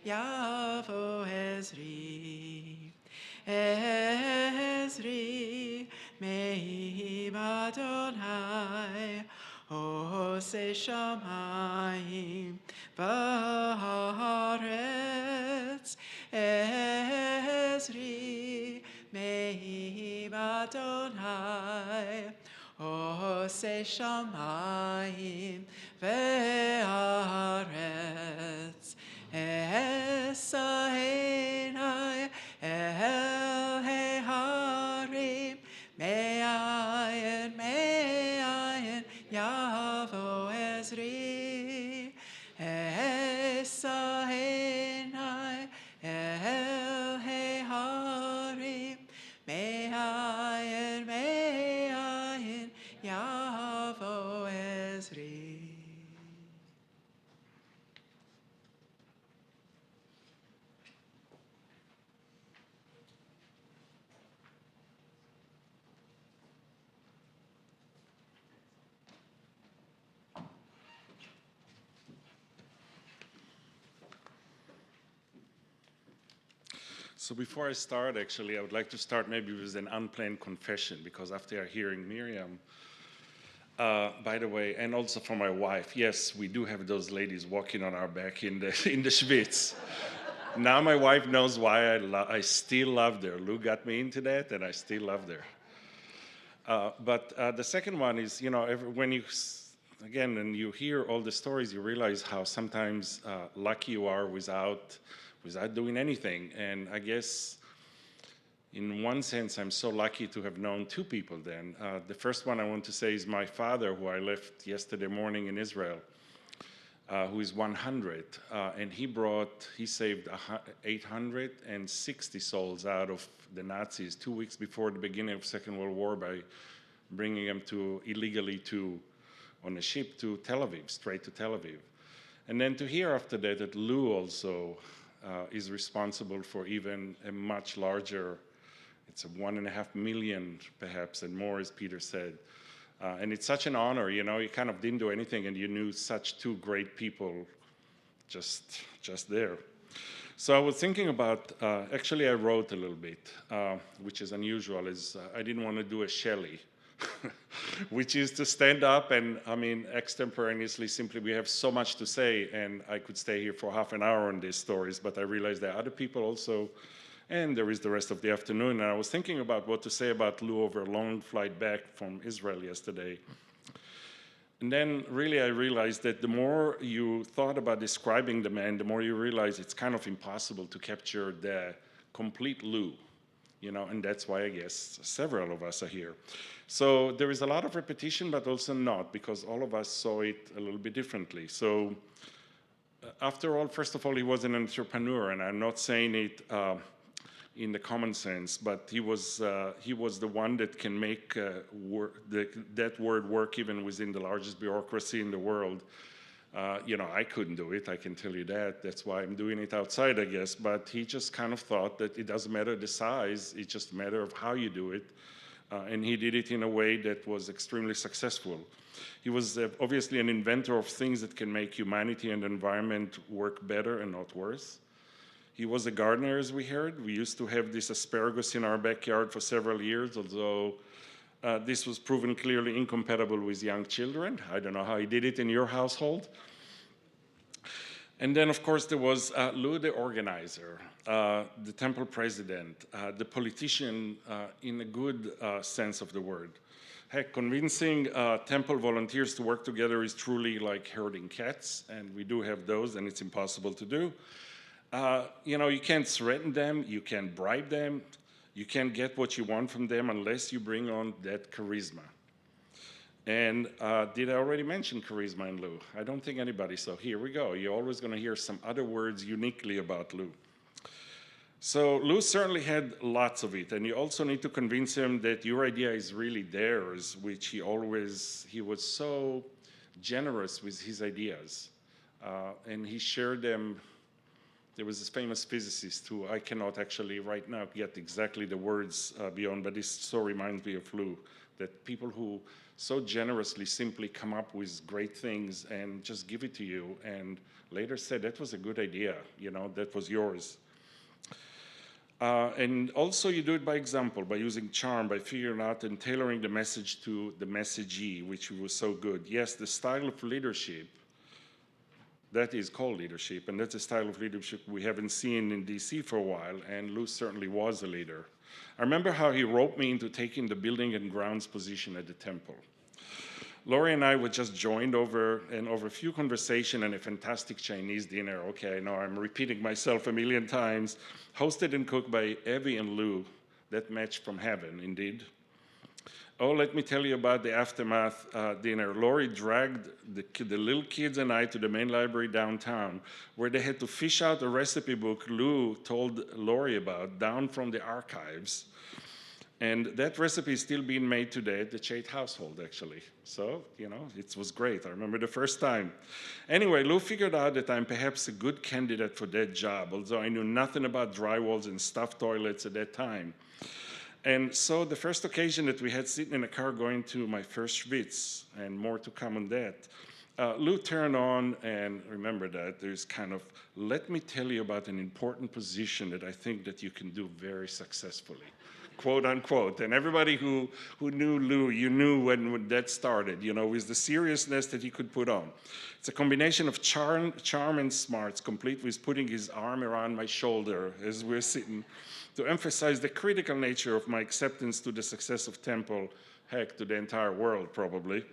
yavo ezri. Ezri me'im Adonai oseh shamayim v'haaretz. Ezri me'im Adonai oseh shamayim v'haaretz. Esa Enai el heharim me'ayin yavo ezri. Esa Enai el heharim me'ayin yavo ezri. So before I start, actually, I would like to start maybe with an unplanned confession, because after hearing Miriam, by the way, and also for my wife, yes, we do have those ladies walking on our back in the Schwitz. Now my wife knows why I still loved her. Lou got me into that, and I still loved her. But the second one is, you know, when you, again, and you hear all the stories, you realize how sometimes lucky you are without doing anything. And I guess in one sense, I'm so lucky to have known two people then. The first one I want to say is my father, who I left yesterday morning in Israel, who is 100. And he saved 860 souls out of the Nazis 2 weeks before the beginning of the Second World War by bringing them illegally on a ship to Tel Aviv, straight to Tel Aviv. And then to hear after that Lou also is responsible for even a much larger, it's a 1.5 million perhaps and more, as Peter said. And it's such an honor, you know, you kind of didn't do anything and you knew such two great people just there. So I was thinking about, actually I wrote a little bit, which is unusual, I didn't want to do a Shelley, which is to stand up and, I mean, extemporaneously, simply we have so much to say and I could stay here for half an hour on these stories, but I realized there are other people also, and there is the rest of the afternoon. And I was thinking about what to say about Lou over a long flight back from Israel yesterday. And then really I realized that the more you thought about describing the man, the more you realize it's kind of impossible to capture the complete Lou, you know, and that's why I guess several of us are here. So there is a lot of repetition, but also not, because all of us saw it a little bit differently. So after all, first of all, he was an entrepreneur, and I'm not saying it in the common sense, but he was the one that can make that word work even within the largest bureaucracy in the world. You know, I couldn't do it, I can tell you that. That's why I'm doing it outside, I guess. But he just kind of thought that it doesn't matter the size, it's just a matter of how you do it. And he did it in a way that was extremely successful. He was obviously an inventor of things that can make humanity and the environment work better and not worse. He was a gardener, as we heard. We used to have this asparagus in our backyard for several years, although this was proven clearly incompatible with young children. I don't know how he did it in your household. And then, of course, there was Lou, the organizer, the temple president, the politician in a good sense of the word. Heck, convincing temple volunteers to work together is truly like herding cats, and we do have those, and it's impossible to do. You know, you can't threaten them, you can't bribe them, you can't get what you want from them unless you bring on that charisma. And did I already mention charisma in Lou? I don't think anybody, so here we go. You're always going to hear some other words uniquely about Lou. So Lou certainly had lots of it, and you also need to convince him that your idea is really theirs, which he was so generous with his ideas. And he shared them. There was this famous physicist who I cannot actually right now get exactly the words beyond, but this so reminds me of Lou, that people who so generously simply come up with great things and just give it to you and later said, that was a good idea, you know, that was yours. And also you do it by example, by using charm, by figuring out and tailoring the message to the messagee, which was so good. Yes, the style of leadership, that is called leadership, and that's a style of leadership we haven't seen in DC for a while, and Lou certainly was a leader. I remember how he roped me into taking the building and grounds position at the temple. Lori and I were just joined over a few conversations and a fantastic Chinese dinner. Okay, I know I'm repeating myself a million times. Hosted and cooked by Evie and Lou, that match from heaven, indeed. Oh, let me tell you about the aftermath dinner. Lori dragged the little kids and I to the main library downtown, where they had to fish out a recipe book Lou told Lori about, down from the archives. And that recipe is still being made today at the Chait household, actually. So, you know, it was great. I remember the first time. Anyway, Lou figured out that I'm perhaps a good candidate for that job, although I knew nothing about drywalls and stuffed toilets at that time. And so the first occasion that we had sitting in a car going to my first schwitz, and more to come on that, Lou turned on, and remember that, there's kind of, let me tell you about an important position that I think that you can do very successfully. quote unquote. And everybody who knew Lou, you knew when that started, you know, with the seriousness that he could put on. It's a combination of charm and smarts, complete with putting his arm around my shoulder as we're sitting, to emphasize the critical nature of my acceptance to the success of Temple, heck, to the entire world probably.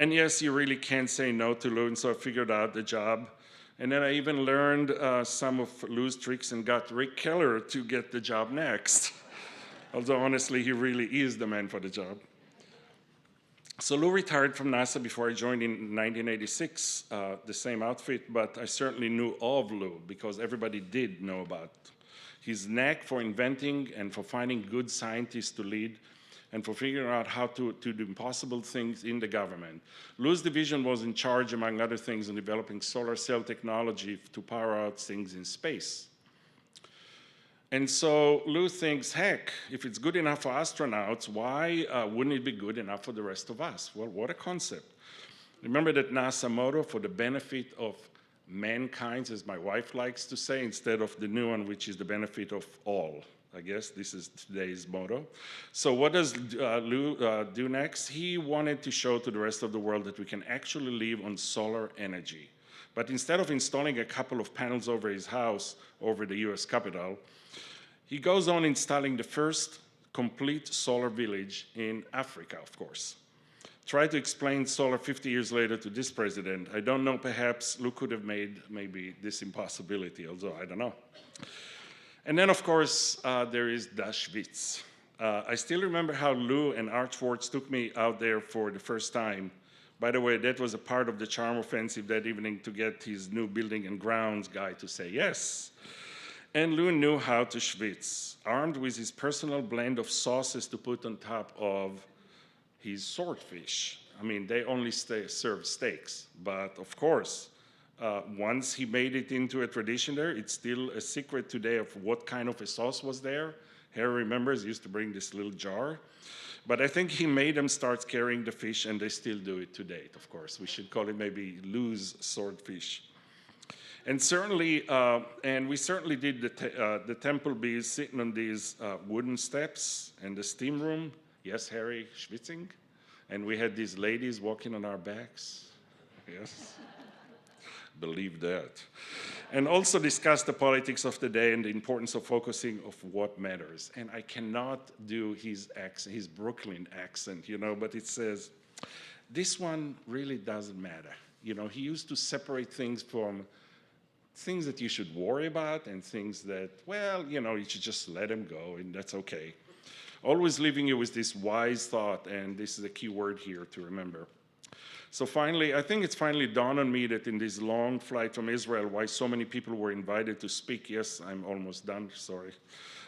And yes, you really can't say no to Lou, and so I figured out the job. And then I even learned some of Lou's tricks and got Rick Keller to get the job next. Although honestly, he really is the man for the job. So Lou retired from NASA before I joined in 1986, the same outfit, but I certainly knew of Lou because everybody did know about his knack for inventing and for finding good scientists to lead and for figuring out how to do impossible things in the government. Lou's division was in charge, among other things, in developing solar cell technology to power out things in space. And so Lou thinks, heck, if it's good enough for astronauts, why wouldn't it be good enough for the rest of us? Well, what a concept. Remember that NASA motto, for the benefit of mankind, as my wife likes to say, instead of the new one, which is the benefit of all. I guess this is today's motto. So what does Lou do next? He wanted to show to the rest of the world that we can actually live on solar energy. But instead of installing a couple of panels over his house, over the US Capitol, he goes on installing the first complete solar village in Africa, of course. Try to explain solar 50 years later to this president. I don't know, perhaps Lou could have made maybe this impossibility, although I don't know. And then, of course, there is Auschwitz. I still remember how Lou and Art Schwartz took me out there for the first time. By the way, that was a part of the charm offensive that evening to get his new building and grounds guy to say yes. And Lou knew how to schwitz, armed with his personal blend of sauces to put on top of his swordfish. I mean, they only serve steaks, but of course, once he made it into a tradition there, it's still a secret today of what kind of a sauce was there. Harry remembers he used to bring this little jar. But I think he made them start carrying the fish, and they still do it to date, of course. We should call it maybe Lou's swordfish. And certainly, and we certainly did the temple bees sitting on these wooden steps and the steam room. Yes, Harry, schwitzing. And we had these ladies walking on our backs. Yes. Believe that. And also discuss the politics of the day and the importance of focusing of what matters. And I cannot do his accent, his Brooklyn accent, you know, but it says, this one really doesn't matter. You know, he used to separate things from things that you should worry about and things that, well, you know, you should just let them go and that's okay. Always leaving you with this wise thought, and this is a key word here to remember. So finally, I think it's finally dawned on me that in this long flight from Israel, why so many people were invited to speak. Yes, I'm almost done, sorry.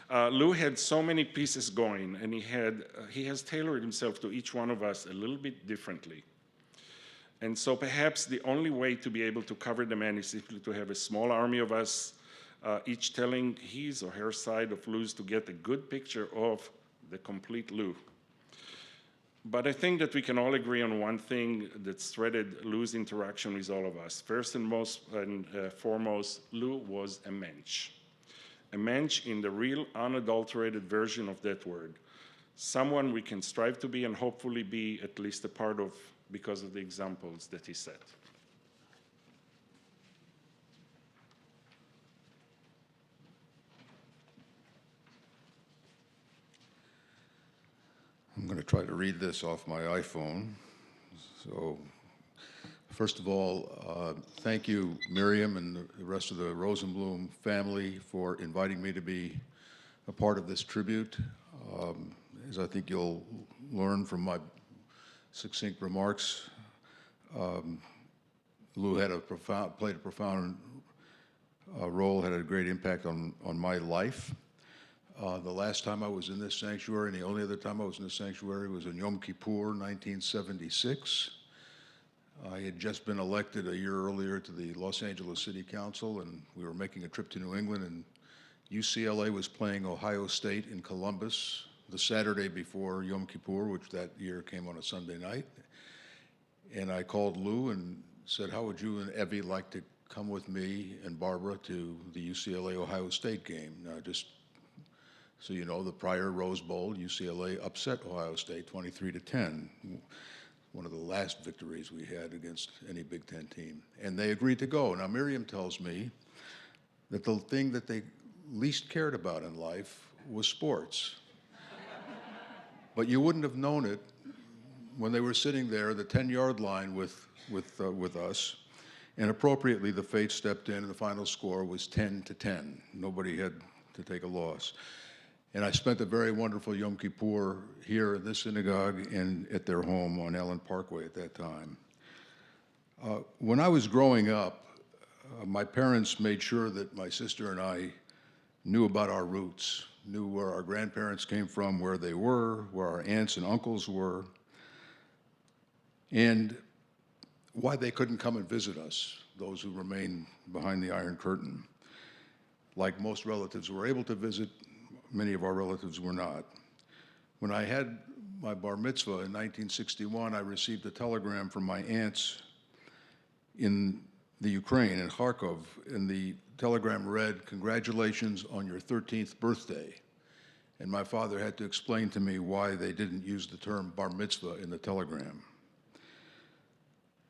Lou had so many pieces going, and he has tailored himself to each one of us a little bit differently. And so perhaps the only way to be able to cover the man is simply to have a small army of us, each telling his or her side of Lou's to get a good picture of the complete Lou. But I think that we can all agree on one thing that's threaded Lou's interaction with all of us. First and foremost, Lou was a mensch. A mensch in the real, unadulterated version of that word. Someone we can strive to be and hopefully be at least a part of because of the examples that he set. I'm going to try to read this off my iPhone. So, first of all, thank you, Miriam, and the rest of the Rosenblum family for inviting me to be a part of this tribute. As I think you'll learn from my succinct remarks, Lou had played a profound role, had a great impact on my life. The last time I was in this sanctuary, and the only other time I was in this sanctuary, was in Yom Kippur, 1976. I had just been elected a year earlier to the Los Angeles City Council, and we were making a trip to New England, and UCLA was playing Ohio State in Columbus the Saturday before Yom Kippur, which that year came on a Sunday night. And I called Lou and said, how would you and Evie like to come with me and Barbara to the UCLA Ohio State game? Just So you know the prior Rose Bowl, UCLA upset Ohio State 23-10, one of the last victories we had against any Big Ten team. And they agreed to go. Now Miriam tells me that the thing that they least cared about in life was sports. But you wouldn't have known it when they were sitting there, the 10-yard line with us, and appropriately the Fates stepped in and the final score was 10-10. Nobody had to take a loss. And I spent a very wonderful Yom Kippur here in this synagogue and at their home on Allen Parkway at that time. When I was growing up, my parents made sure that my sister and I knew about our roots, knew where our grandparents came from, where they were, where our aunts and uncles were, and why they couldn't come and visit us, those who remained behind the Iron Curtain. Like most relatives were able to visit, many of our relatives were not. When I had my bar mitzvah in 1961, I received a telegram from my aunts in the Ukraine, in Kharkov, and the telegram read, "Congratulations on your 13th birthday." And my father had to explain to me why they didn't use the term bar mitzvah in the telegram.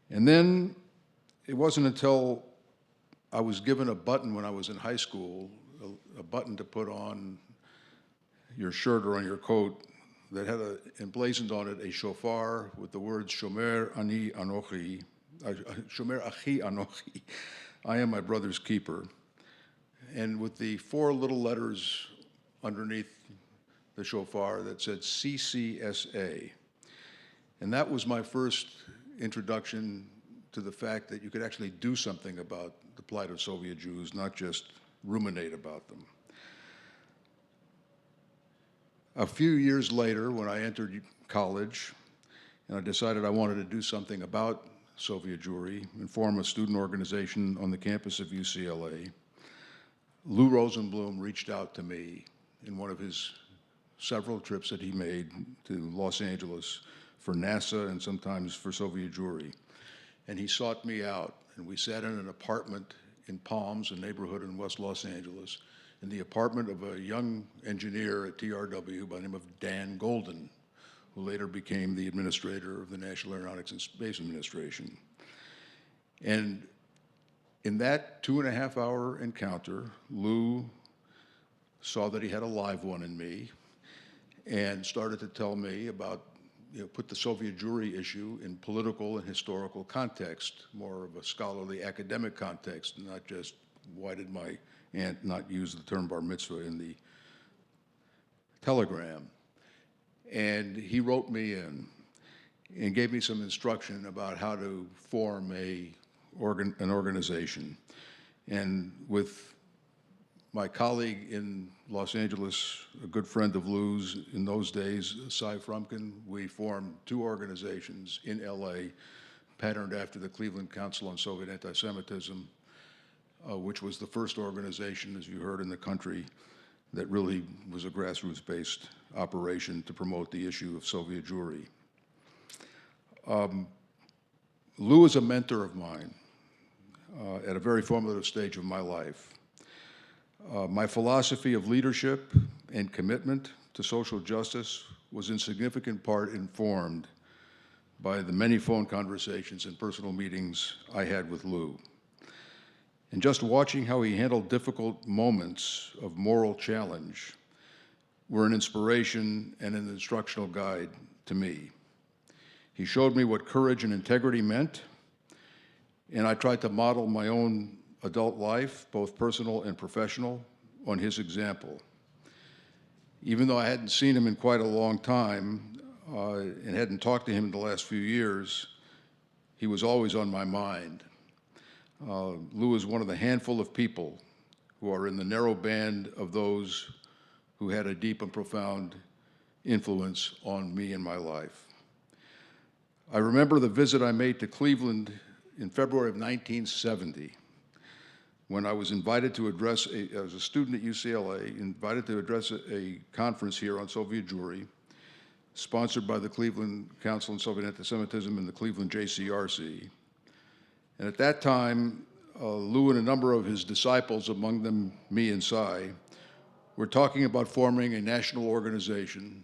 And then it wasn't until I was given a button when I was in high school, a button to put on your shirt or on your coat that had emblazoned on it a shofar with the words Shomer Ani Anochi, Shomer Achi Anochi, I am my brother's keeper, and with the 4 little letters underneath the shofar that said CCSA. And that was my first introduction to the fact that you could actually do something about the plight of Soviet Jews, not just ruminate about them. A few years later, when I entered college, and I decided I wanted to do something about Soviet Jewry and form a student organization on the campus of UCLA, Lou Rosenblum reached out to me in one of his several trips that he made to Los Angeles for NASA and sometimes for Soviet Jewry. And he sought me out, and we sat in an apartment in Palms, a neighborhood in West Los Angeles, in the apartment of a young engineer at TRW by the name of Dan Golden, who later became the administrator of the National Aeronautics and Space Administration. And in that 2.5-hour encounter, Lou saw that he had a live one in me and started to tell me about, put the Soviet Jewry issue in political and historical context, more of a scholarly academic context, not just why did my aunt not use the term bar mitzvah in the telegram. And he wrote me in and gave me some instruction about how to form an organization. And with my colleague in Los Angeles, a good friend of Lou's in those days, Cy Frumkin, we formed 2 organizations in LA, patterned after the Cleveland Council on Soviet Anti-Semitism, which was the first organization, as you heard, in the country that really was a grassroots-based operation to promote the issue of Soviet Jewry. Lou is a mentor of mine at a very formative stage of my life. My philosophy of leadership and commitment to social justice was in significant part informed by the many phone conversations and personal meetings I had with Lou. And just watching how he handled difficult moments of moral challenge were an inspiration and an instructional guide to me. He showed me what courage and integrity meant, and I tried to model my own adult life, both personal and professional, on his example. Even though I hadn't seen him in quite a long time and hadn't talked to him in the last few years, he was always on my mind. Lou is one of the handful of people who are in the narrow band of those who had a deep and profound influence on me in my life. I remember the visit I made to Cleveland in February of 1970, when I was invited to address, as a student at UCLA, invited to address a conference here on Soviet Jewry, sponsored by the Cleveland Council on Soviet Anti-Semitism and the Cleveland JCRC. And at that time, Lou and a number of his disciples, among them me and Cy, We're talking about forming a national organization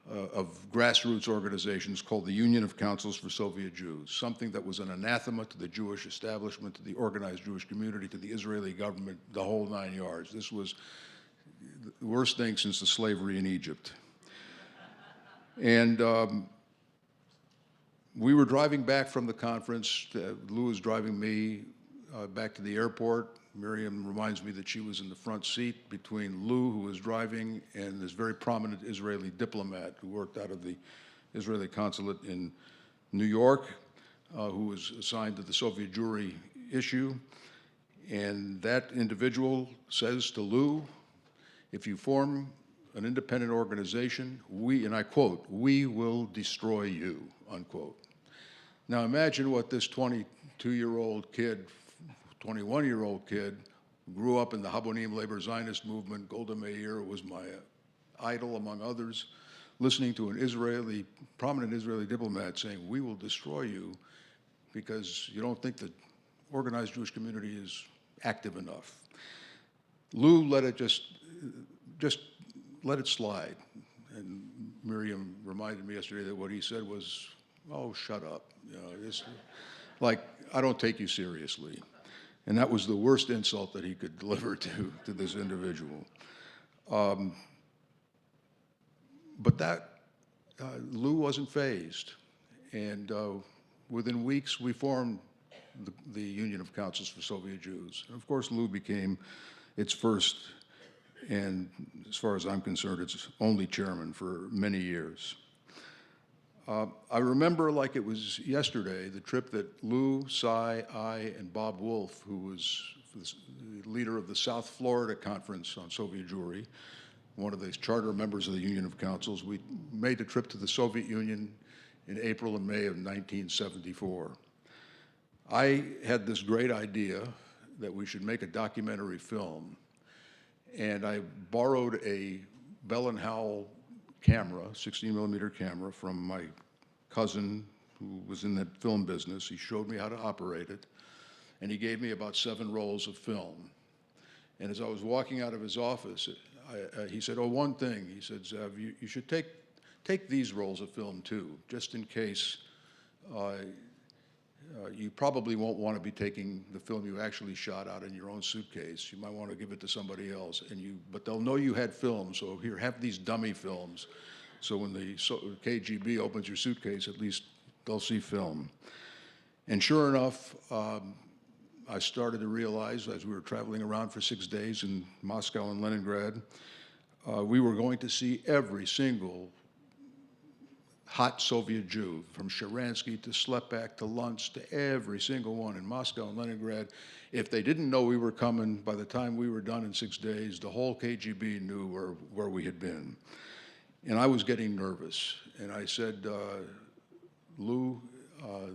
of grassroots organizations called the Union of Councils for Soviet Jews, something that was an anathema to the Jewish establishment, to the organized Jewish community, to the Israeli government, the whole 9 yards. This was the worst thing since the slavery in Egypt. And we were driving back from the conference. Lou was driving me back to the airport. Miriam reminds me that she was in the front seat between Lou, who was driving, and this very prominent Israeli diplomat who worked out of the Israeli consulate in New York, who was assigned to the Soviet Jewry issue. And that individual says to Lou, if you form an independent organization, we, and I quote, we will destroy you, unquote. Now imagine what this 22-year-old kid, 21-year-old kid, grew up in the Habonim labor Zionist movement. Golda Meir was my idol, among others, listening to an prominent Israeli diplomat saying, we will destroy you because you don't think the organized Jewish community is active enough. Lou let it just let it slide. And Miriam reminded me yesterday that what he said was, oh, shut up. You know, it's like, I don't take you seriously. And that was the worst insult that he could deliver to this individual. But Lou wasn't fazed. And within weeks, we formed the Union of Councils for Soviet Jews. And of course, Lou became its first, and as far as I'm concerned, its only chairman for many years. I remember like it was yesterday, the trip that Lou, Cy, I, and Bob Wolf, who was the leader of the South Florida Conference on Soviet Jewry, one of the charter members of the Union of Councils, we made a trip to the Soviet Union in April and May of 1974. I had this great idea that we should make a documentary film, and I borrowed a Bell & Howell camera, 16mm camera, from my cousin who was in the film business. He showed me how to operate it, and he gave me about 7 rolls of film. And as I was walking out of his office, he said, oh, one thing. He said, Zev, you should take these rolls of film too, just in case you probably won't want to be taking the film you actually shot out in your own suitcase. You might want to give it to somebody else, but they'll know you had film, so here, have these dummy films. So when the KGB opens your suitcase, at least they'll see film. And sure enough, I started to realize as we were traveling around for 6 days in Moscow and Leningrad, we were going to see every single hot Soviet Jew, from Sharansky to Slepak to Luntz to every single one in Moscow and Leningrad. If they didn't know we were coming, by the time we were done in 6 days, the whole KGB knew where we had been. And I was getting nervous. And I said, Lou,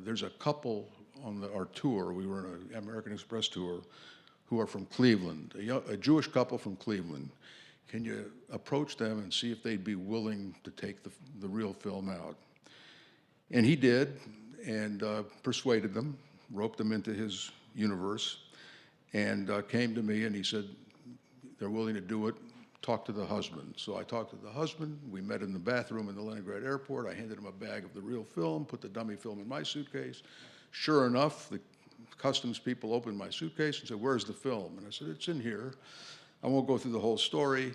there's a couple on our tour, we were on an American Express tour, who are from Cleveland, a Jewish couple from Cleveland. Can you approach them and see if they'd be willing to take the real film out? And he did, and persuaded them, roped them into his universe, and came to me and he said, they're willing to do it, talk to the husband. So I talked to the husband, we met in the bathroom in the Leningrad airport, I handed him a bag of the real film, put the dummy film in my suitcase. Sure enough, the customs people opened my suitcase and said, where's the film? And I said, it's in here. I won't go through the whole story,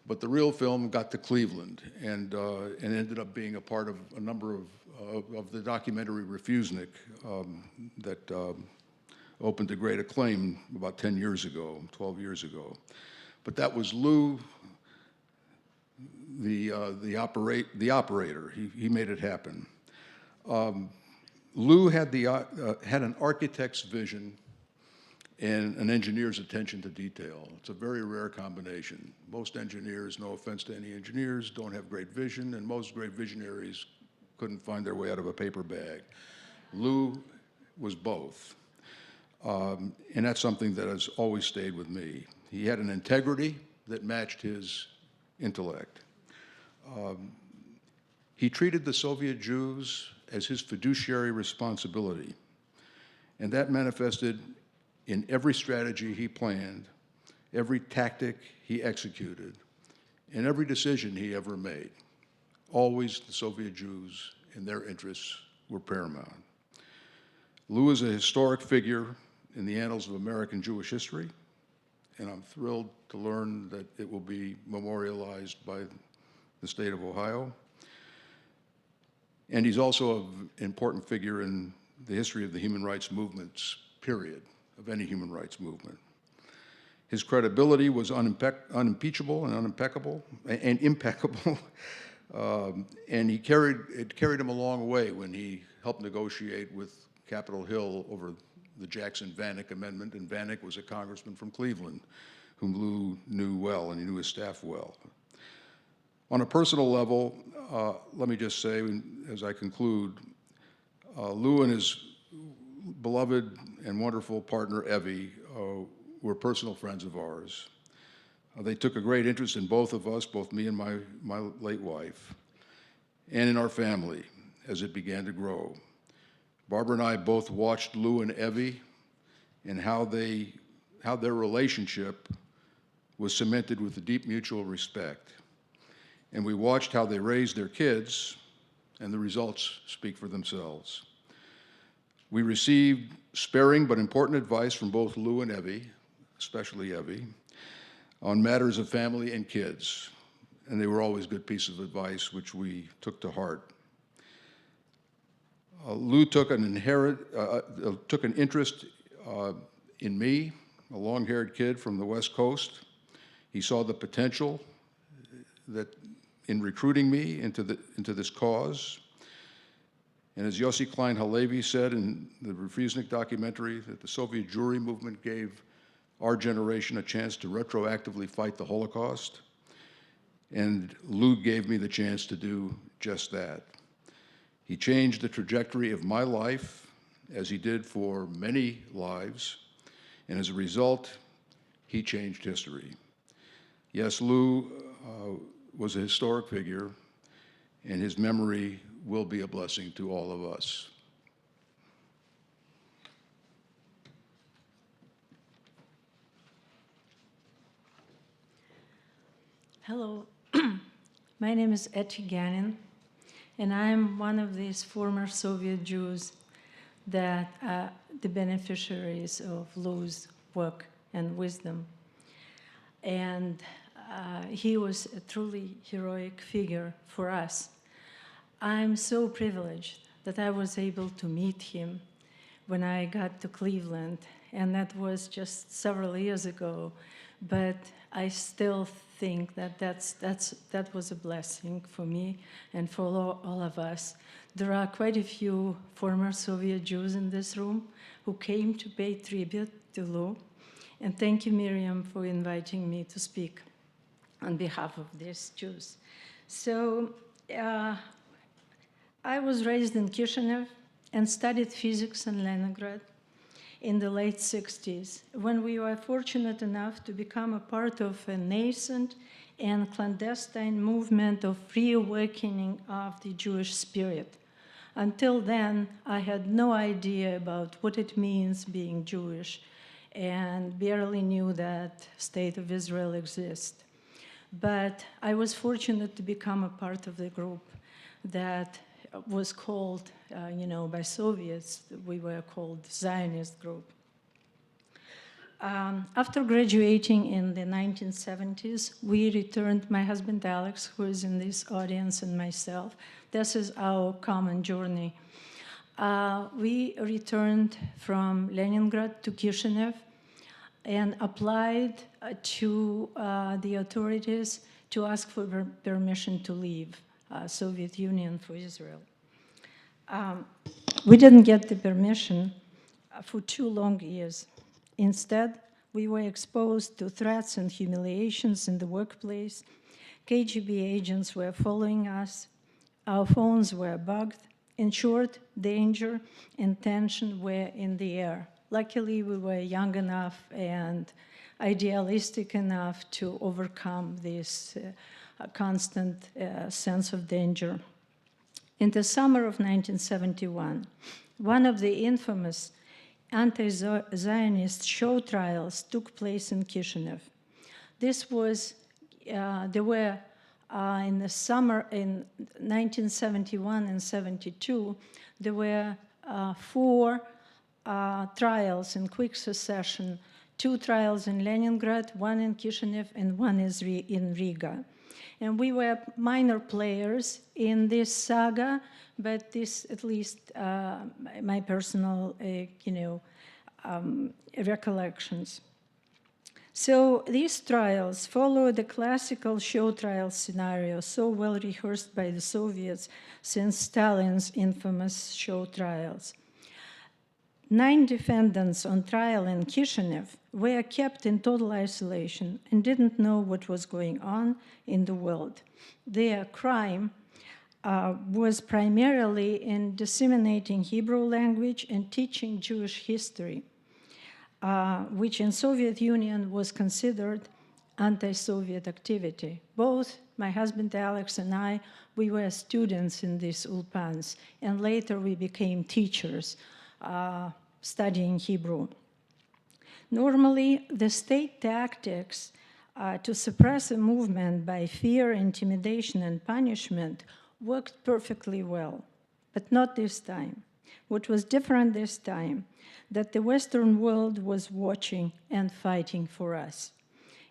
but the real film got to Cleveland and ended up being a part of a number of the documentary Refusnik that opened to great acclaim about 10 years ago, 12 years ago. But that was Lou, the operator. He made it happen. Lou had an architect's vision and an engineer's attention to detail. It's a very rare combination. Most engineers, no offense to any engineers, don't have great vision, and most great visionaries couldn't find their way out of a paper bag. Lou was both. And that's something that has always stayed with me. He had an integrity that matched his intellect. He treated the Soviet Jews as his fiduciary responsibility, and that manifested in every strategy he planned every tactic he executed, and every decision he ever made. Always the Soviet Jews and their interests were paramount. Lou is a historic figure in the annals of American Jewish history, and I'm thrilled to learn that it will be memorialized by the state of Ohio. And he's also an important figure in the history of the human rights movements, period, of any human rights movement. His credibility was unimpeachable and impeccable, and it carried him a long way when he helped negotiate with Capitol Hill over the Jackson-Vanik Amendment, and Vanik was a congressman from Cleveland whom Lou knew well, and he knew his staff well. On a personal level, let me just say, as I conclude, Lou and his beloved and wonderful partner, Evie, were personal friends of ours. They took a great interest in both of us, both me and my late wife, and in our family as it began to grow. Barbara and I both watched Lou and Evie and how their relationship was cemented with a deep mutual respect. And we watched how they raised their kids, and the results speak for themselves. We received sparing but important advice from both Lou and Evie, especially Evie, on matters of family and kids, and they were always good pieces of advice which we took to heart. Lou took an interest in me, a long-haired kid from the West Coast. He saw the potential in recruiting me into this cause. And as Yossi Klein Halevi said in the Refusnik documentary, that the Soviet Jewry movement gave our generation a chance to retroactively fight the Holocaust. And Lou gave me the chance to do just that. He changed the trajectory of my life, as he did for many lives, and as a result, he changed history. Yes, Lou was a historic figure, and his memory will be a blessing to all of us. Hello, my name is Etty Ganin, and I'm one of these former Soviet Jews that are the beneficiaries of Lou's work and wisdom. And he was a truly heroic figure for us. I'm so privileged that I was able to meet him when I got to Cleveland, and that was just several years ago, but I still think that that was a blessing for me and for all of us. There are quite a few former Soviet Jews in this room who came to pay tribute to Lou, and thank you, Miriam, for inviting me to speak on behalf of these Jews. So I was raised in Kishinev and studied physics in Leningrad in the late 60s, when we were fortunate enough to become a part of a nascent and clandestine movement of reawakening of the Jewish spirit. Until then, I had no idea about what it means being Jewish and barely knew that State of Israel exists. But I was fortunate to become a part of the group that was called, by Soviets, we were called Zionist group. After graduating in the 1970s, we returned, my husband Alex, who is in this audience, and myself. This is our common journey. We returned from Leningrad to Kishinev and applied to the authorities to ask for permission to leave Soviet Union for Israel. We didn't get the permission for 2 long years. Instead, we were exposed to threats and humiliations in the workplace. KGB agents were following us. Our phones were bugged. In short, danger and tension were in the air. Luckily, we were young enough and idealistic enough to overcome this constant sense of danger. In the summer of 1971, one of the infamous anti-Zionist show trials took place in Kishinev. This was, there were in the summer in 1971 and 72, there were 4 trials in quick succession, 2 trials in Leningrad, 1 in Kishinev, and 1 in Riga. And we were minor players in this saga, but this, at least my personal, recollections. So these trials follow the classical show trial scenario so well rehearsed by the Soviets since Stalin's infamous show trials. 9 defendants on trial in Kishinev were kept in total isolation and didn't know what was going on in the world. Their crime was primarily in disseminating Hebrew language and teaching Jewish history, which in Soviet Union was considered anti-Soviet activity. Both my husband Alex and I, we were students in these ulpans, and later we became teachers studying Hebrew. Normally, the state tactics to suppress a movement by fear, intimidation, and punishment worked perfectly well, but not this time. What was different this time, that the Western world was watching and fighting for us.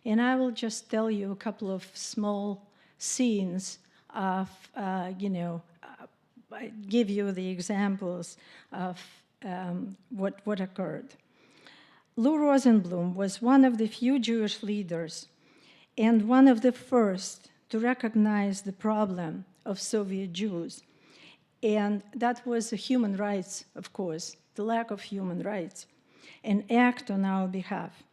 And I will just tell you a couple of small scenes of, give you the examples of what occurred. Lou Rosenblum was one of the few Jewish leaders and one of the first to recognize the problem of Soviet Jews. And that was the human rights, of course, the lack of human rights, and act on our behalf.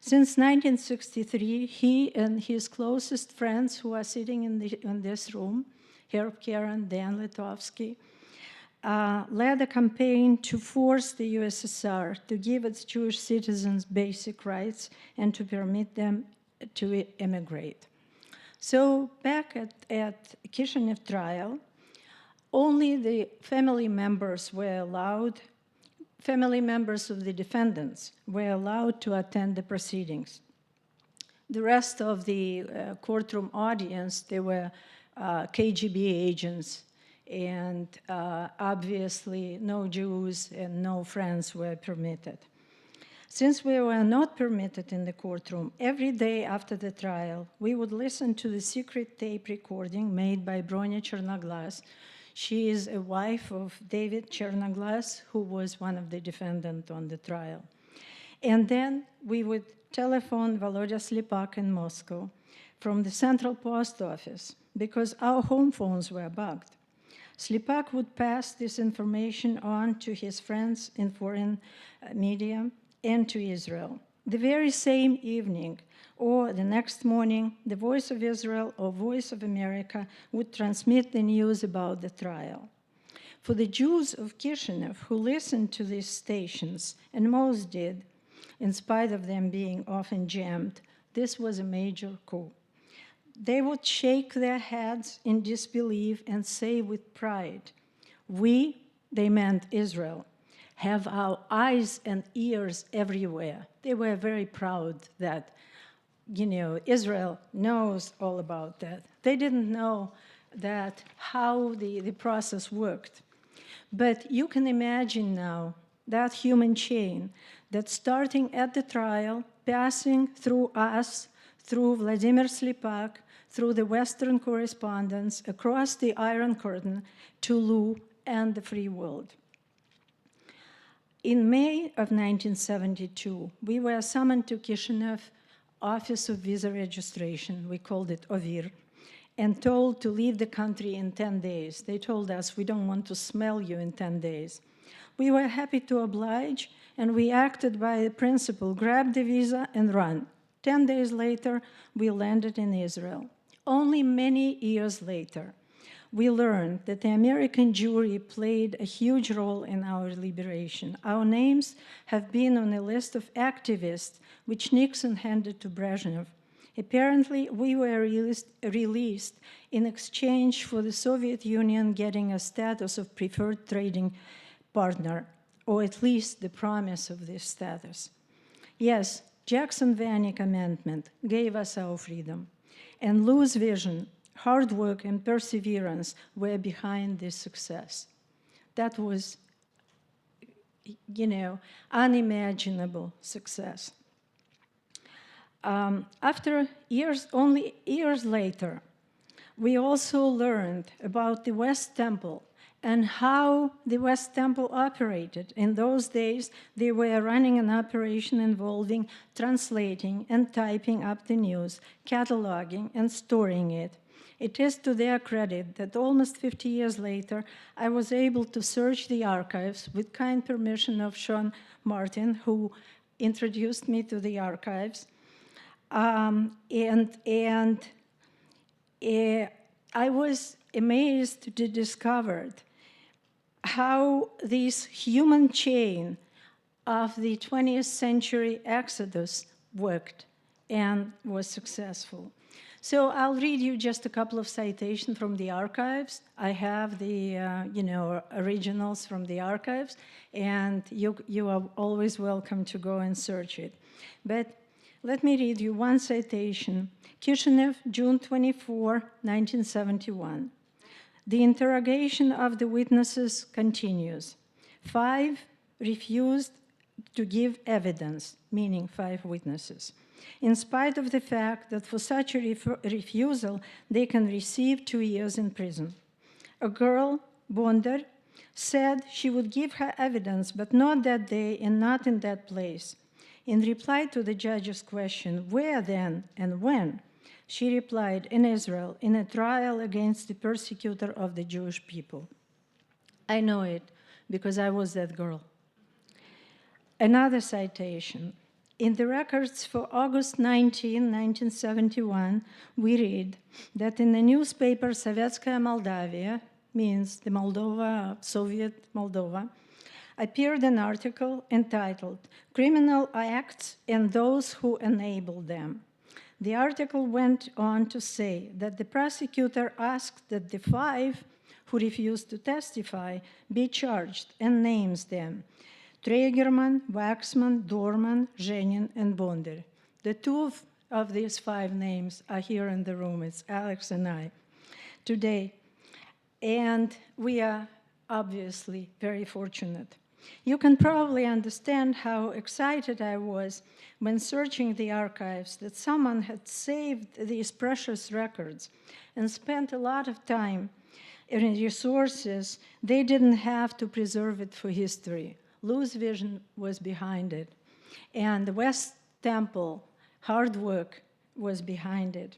Since 1963, he and his closest friends who are sitting in this room, Herb Karen, Dan Litovsky, led a campaign to force the USSR to give its Jewish citizens basic rights and to permit them to immigrate. So back at Kishinev trial, only the family members were allowed, family members of the defendants were allowed to attend the proceedings. The rest of the courtroom audience, they were KGB agents, and obviously no Jews and no friends were permitted. Since we were not permitted in the courtroom, every day after the trial, we would listen to the secret tape recording made by Bronya Chernoglas. She is a wife of David Chernoglas, who was one of the defendants on the trial. And then we would telephone Volodya Slipak in Moscow from the Central Post Office because our home phones were bugged. Slipak would pass this information on to his friends in foreign media and to Israel. The very same evening or the next morning, the Voice of Israel or Voice of America would transmit the news about the trial. For the Jews of Kishinev who listened to these stations, and most did, in spite of them being often jammed, this was a major coup. They would shake their heads in disbelief and say with pride, "We," they meant Israel, "have our eyes and ears everywhere." They were very proud that, Israel knows all about that. They didn't know that how the process worked. But you can imagine now that human chain that starting at the trial, passing through us, through Vladimir Slipak, through the Western correspondents, across the Iron Curtain to Lou and the free world. In May of 1972, we were summoned to Kishinev Office of Visa Registration, we called it OVIR, and told to leave the country in 10 days. They told us, "We don't want to smell you in 10 days. We were happy to oblige, and we acted by the principle, grab the visa and run. 10 days later, we landed in Israel. Only many years later, we learned that the American Jewry played a huge role in our liberation. Our names have been on a list of activists which Nixon handed to Brezhnev. Apparently, we were released in exchange for the Soviet Union getting a status of preferred trading partner, or at least the promise of this status. Yes, Jackson-Vanik Amendment gave us our freedom. And Lou's vision, hard work, and perseverance were behind this success. That was, unimaginable success. Only years later, we also learned about the West Temple and how the West Temple operated. In those days, they were running an operation involving translating and typing up the news, cataloging and storing it. It is to their credit that almost 50 years later, I was able to search the archives with kind permission of Sean Martin, who introduced me to the archives. I was amazed to discover how this human chain of the 20th century exodus worked and was successful. So I'll read you just a couple of citations from the archives. I have the originals from the archives, and you are always welcome to go and search it. But let me read you one citation. Kishinev, June 24, 1971. The interrogation of the witnesses continues. 5 refused to give evidence, meaning 5 witnesses, in spite of the fact that for such a refusal, they can receive 2 years in prison. A girl, Bonder, said she would give her evidence, but not that day and not in that place. In reply to the judge's question, where then and when, she replied, in Israel, in a trial against the persecutor of the Jewish people. I know it because I was that girl. Another citation. In the records for August 19, 1971, we read that in the newspaper Sovetskaya Moldavia, means the Moldova, Soviet Moldova, appeared an article entitled Criminal Acts and Those Who Enabled Them. The article went on to say that the prosecutor asked that the 5 who refused to testify be charged and names them: Tregerman, Waxman, Dorman, Zhenin, and Bonder. The 2 of these 5 names are here in the room. It's Alex and I today. And we are obviously very fortunate. You can probably understand how excited I was when searching the archives that someone had saved these precious records and spent a lot of time and resources. They didn't have to preserve it for history. Lou's vision was behind it, and the West Temple hard work was behind it.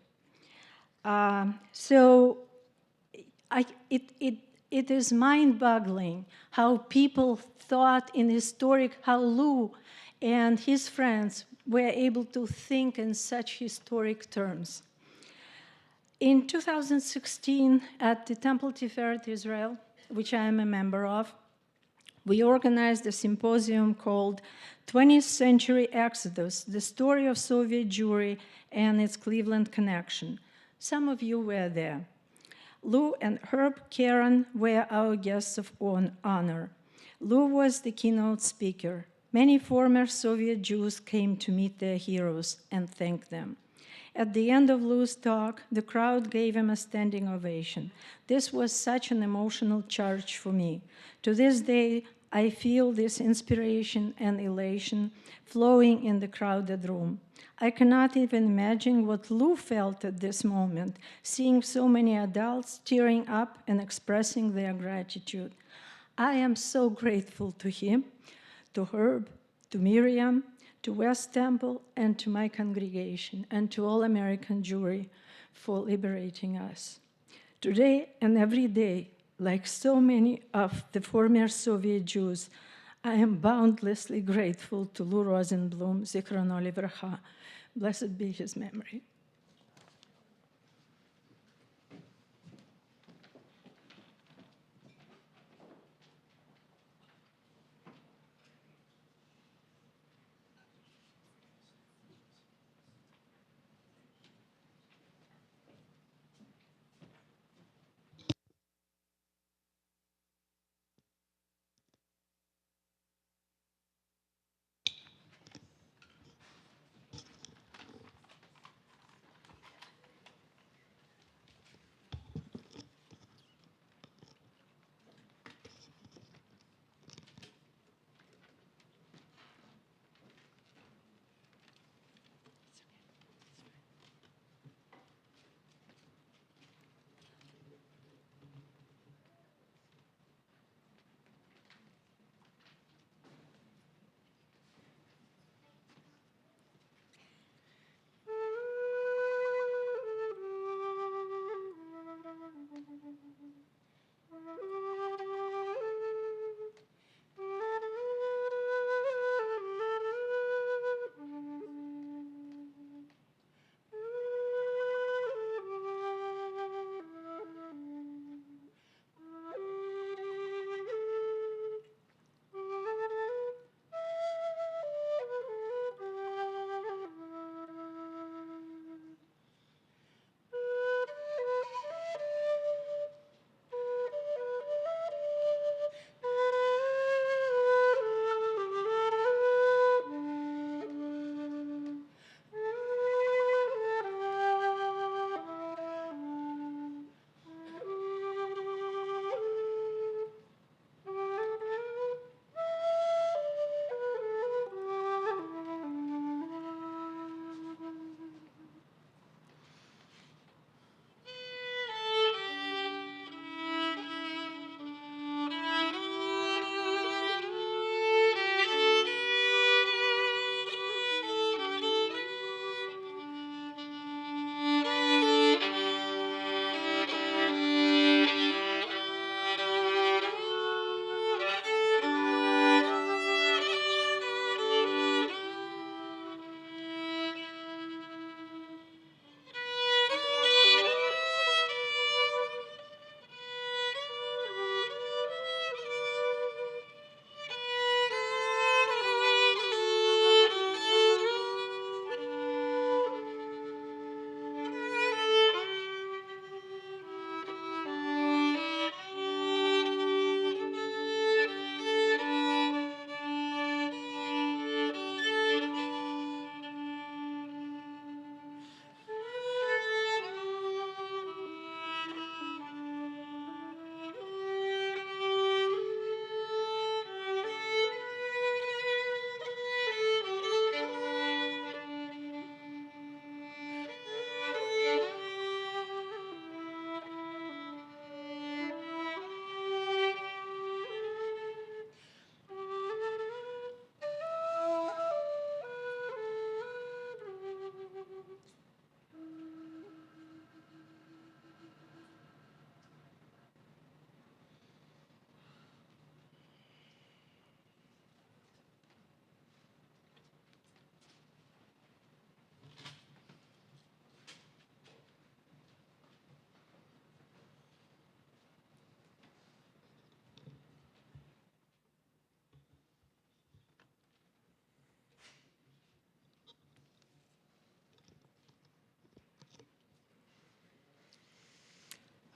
It is mind-boggling how people thought in how Lou and his friends were able to think in such historic terms. In 2016, at the Temple Tiferet Israel, which I am a member of, we organized a symposium called 20th Century Exodus, the Story of Soviet Jewry and its Cleveland Connection. Some of you were there. Lou and Herb Karen were our guests of honor. Lou was the keynote speaker. Many former Soviet Jews came to meet their heroes and thank them. At the end of Lou's talk, the crowd gave him a standing ovation. This was such an emotional charge for me. To this day, I feel this inspiration and elation flowing in the crowded room. I cannot even imagine what Lou felt at this moment, seeing so many adults tearing up and expressing their gratitude. I am so grateful to him, to Herb, to Miriam, to West Temple, and to my congregation, and to all American Jewry for liberating us. Today and every day, like so many of the former Soviet Jews, I am boundlessly grateful to Lou Rosenblum, Zichrono Livracha. Blessed be his memory.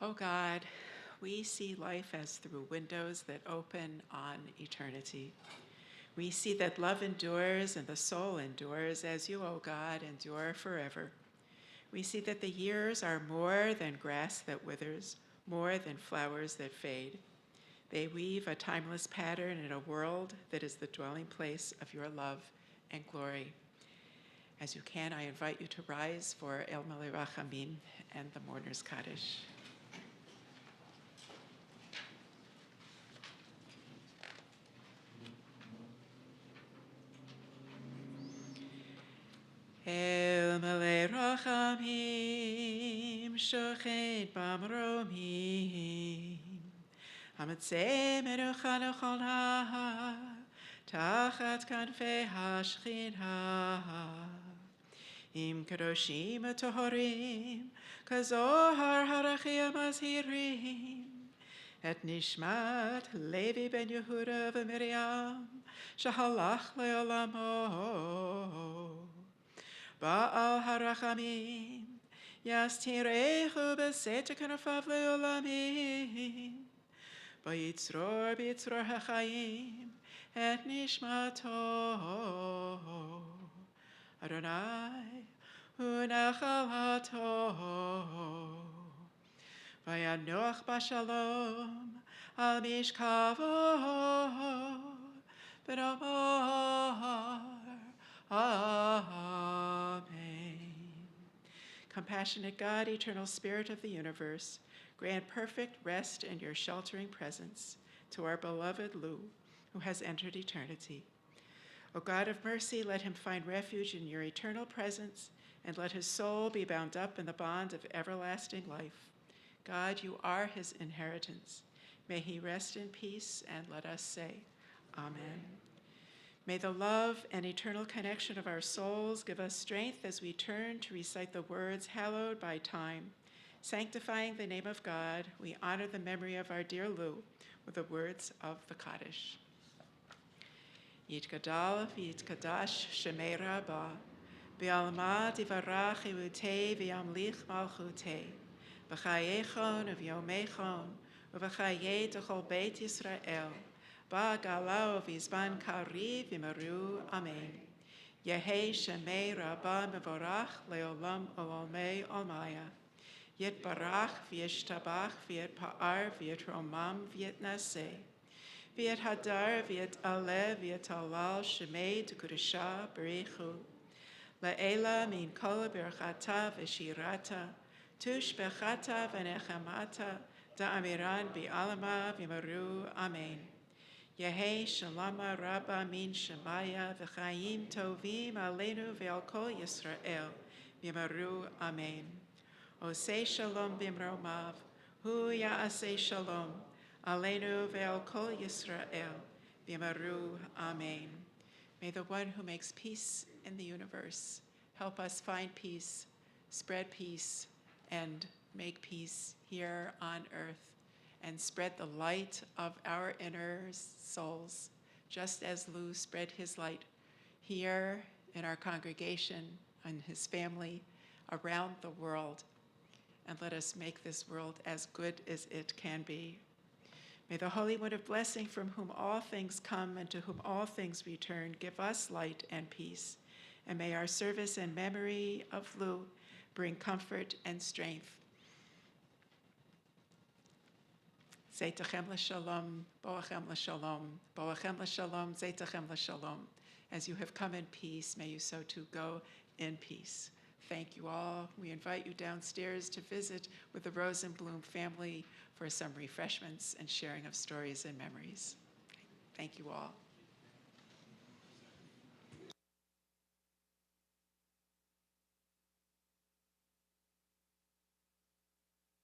Oh God, we see life as through windows that open on eternity. We see that love endures and the soul endures as you, O God, endure forever. We see that the years are more than grass that withers, more than flowers that fade. They weave a timeless pattern in a world that is the dwelling place of your love and glory. As you can, I invite you to rise for El Malei Rachamim and the Mourner's Kaddish. El Malei Rachamim Shochet Bamromim Hamatzeh Menucha Nechol Nahar Tachat Kanfei HaShechina Im Kadoshim Tohorim Kazohar Harachim Azhirim Et Nishmat Levi ben Yehuda v'Miriam Shahalach le'olamo Ba'al harachamim Yastirechu b'seter kanafav le'olamim B'yitzror ha'chayim Et nishmato Adonai u'nachalato Vayanoch b'shalom al mishkavo b'nomar Amen. Compassionate God, eternal Spirit of the universe, grant perfect rest in your sheltering presence to our beloved Lou, who has entered eternity. O God of mercy, let him find refuge in your eternal presence, and let his soul be bound up in the bond of everlasting life. God, you are his inheritance. May he rest in peace, and let us say, Amen. May the love and eternal connection of our souls give us strength as we turn to recite the words hallowed by time. Sanctifying the name of God, we honor the memory of our dear Lou with the words of the Kaddish. Yitgadal v'yitkadash shemei Rabbah, v'alma tivarach evutei v'yamlich malchutei, v'chayechon v'yomechon, v'chayei techol beit Yisrael, ba'galau v'izman kari v'maru, Amen. Yehei shemei Rabbah mevorach leolam olamei olmaya. Yitbarach v'yishtabach v'yitpa'ar v'yitromam v'yitnaseh. V'yet hadar, v'yet aleh, v'yet alal, shemei t'kudasha b'rechu. La'ela min kol berchata v'shirata, tush bechata v'nechamata, da'amiran bi'alama v'maru, Amen. Yehei shalama rabba min shemaya, v'chayim tovim aleinu v'al kol Yisrael, v'maru, Amen. Osei shalom b'mromav, hu ya'aseh shalom, Aleinu ve'al kol Yisrael, v'yamaru, Amen. May the one who makes peace in the universe help us find peace, spread peace, and make peace here on earth, and spread the light of our inner souls, just as Lou spread his light here in our congregation and his family around the world. And let us make this world as good as it can be. May the Holy One of blessing, from whom all things come and to whom all things return, give us light and peace. And may our service and memory of Lou bring comfort and strength. Zeitachem l'shalom, boachem l'shalom, boachem l'shalom, zeitachem l'shalom. As you have come in peace, may you so too go in peace. Thank you all. We invite you downstairs to visit with the Rosenblum family for some refreshments and sharing of stories and memories. Thank you all.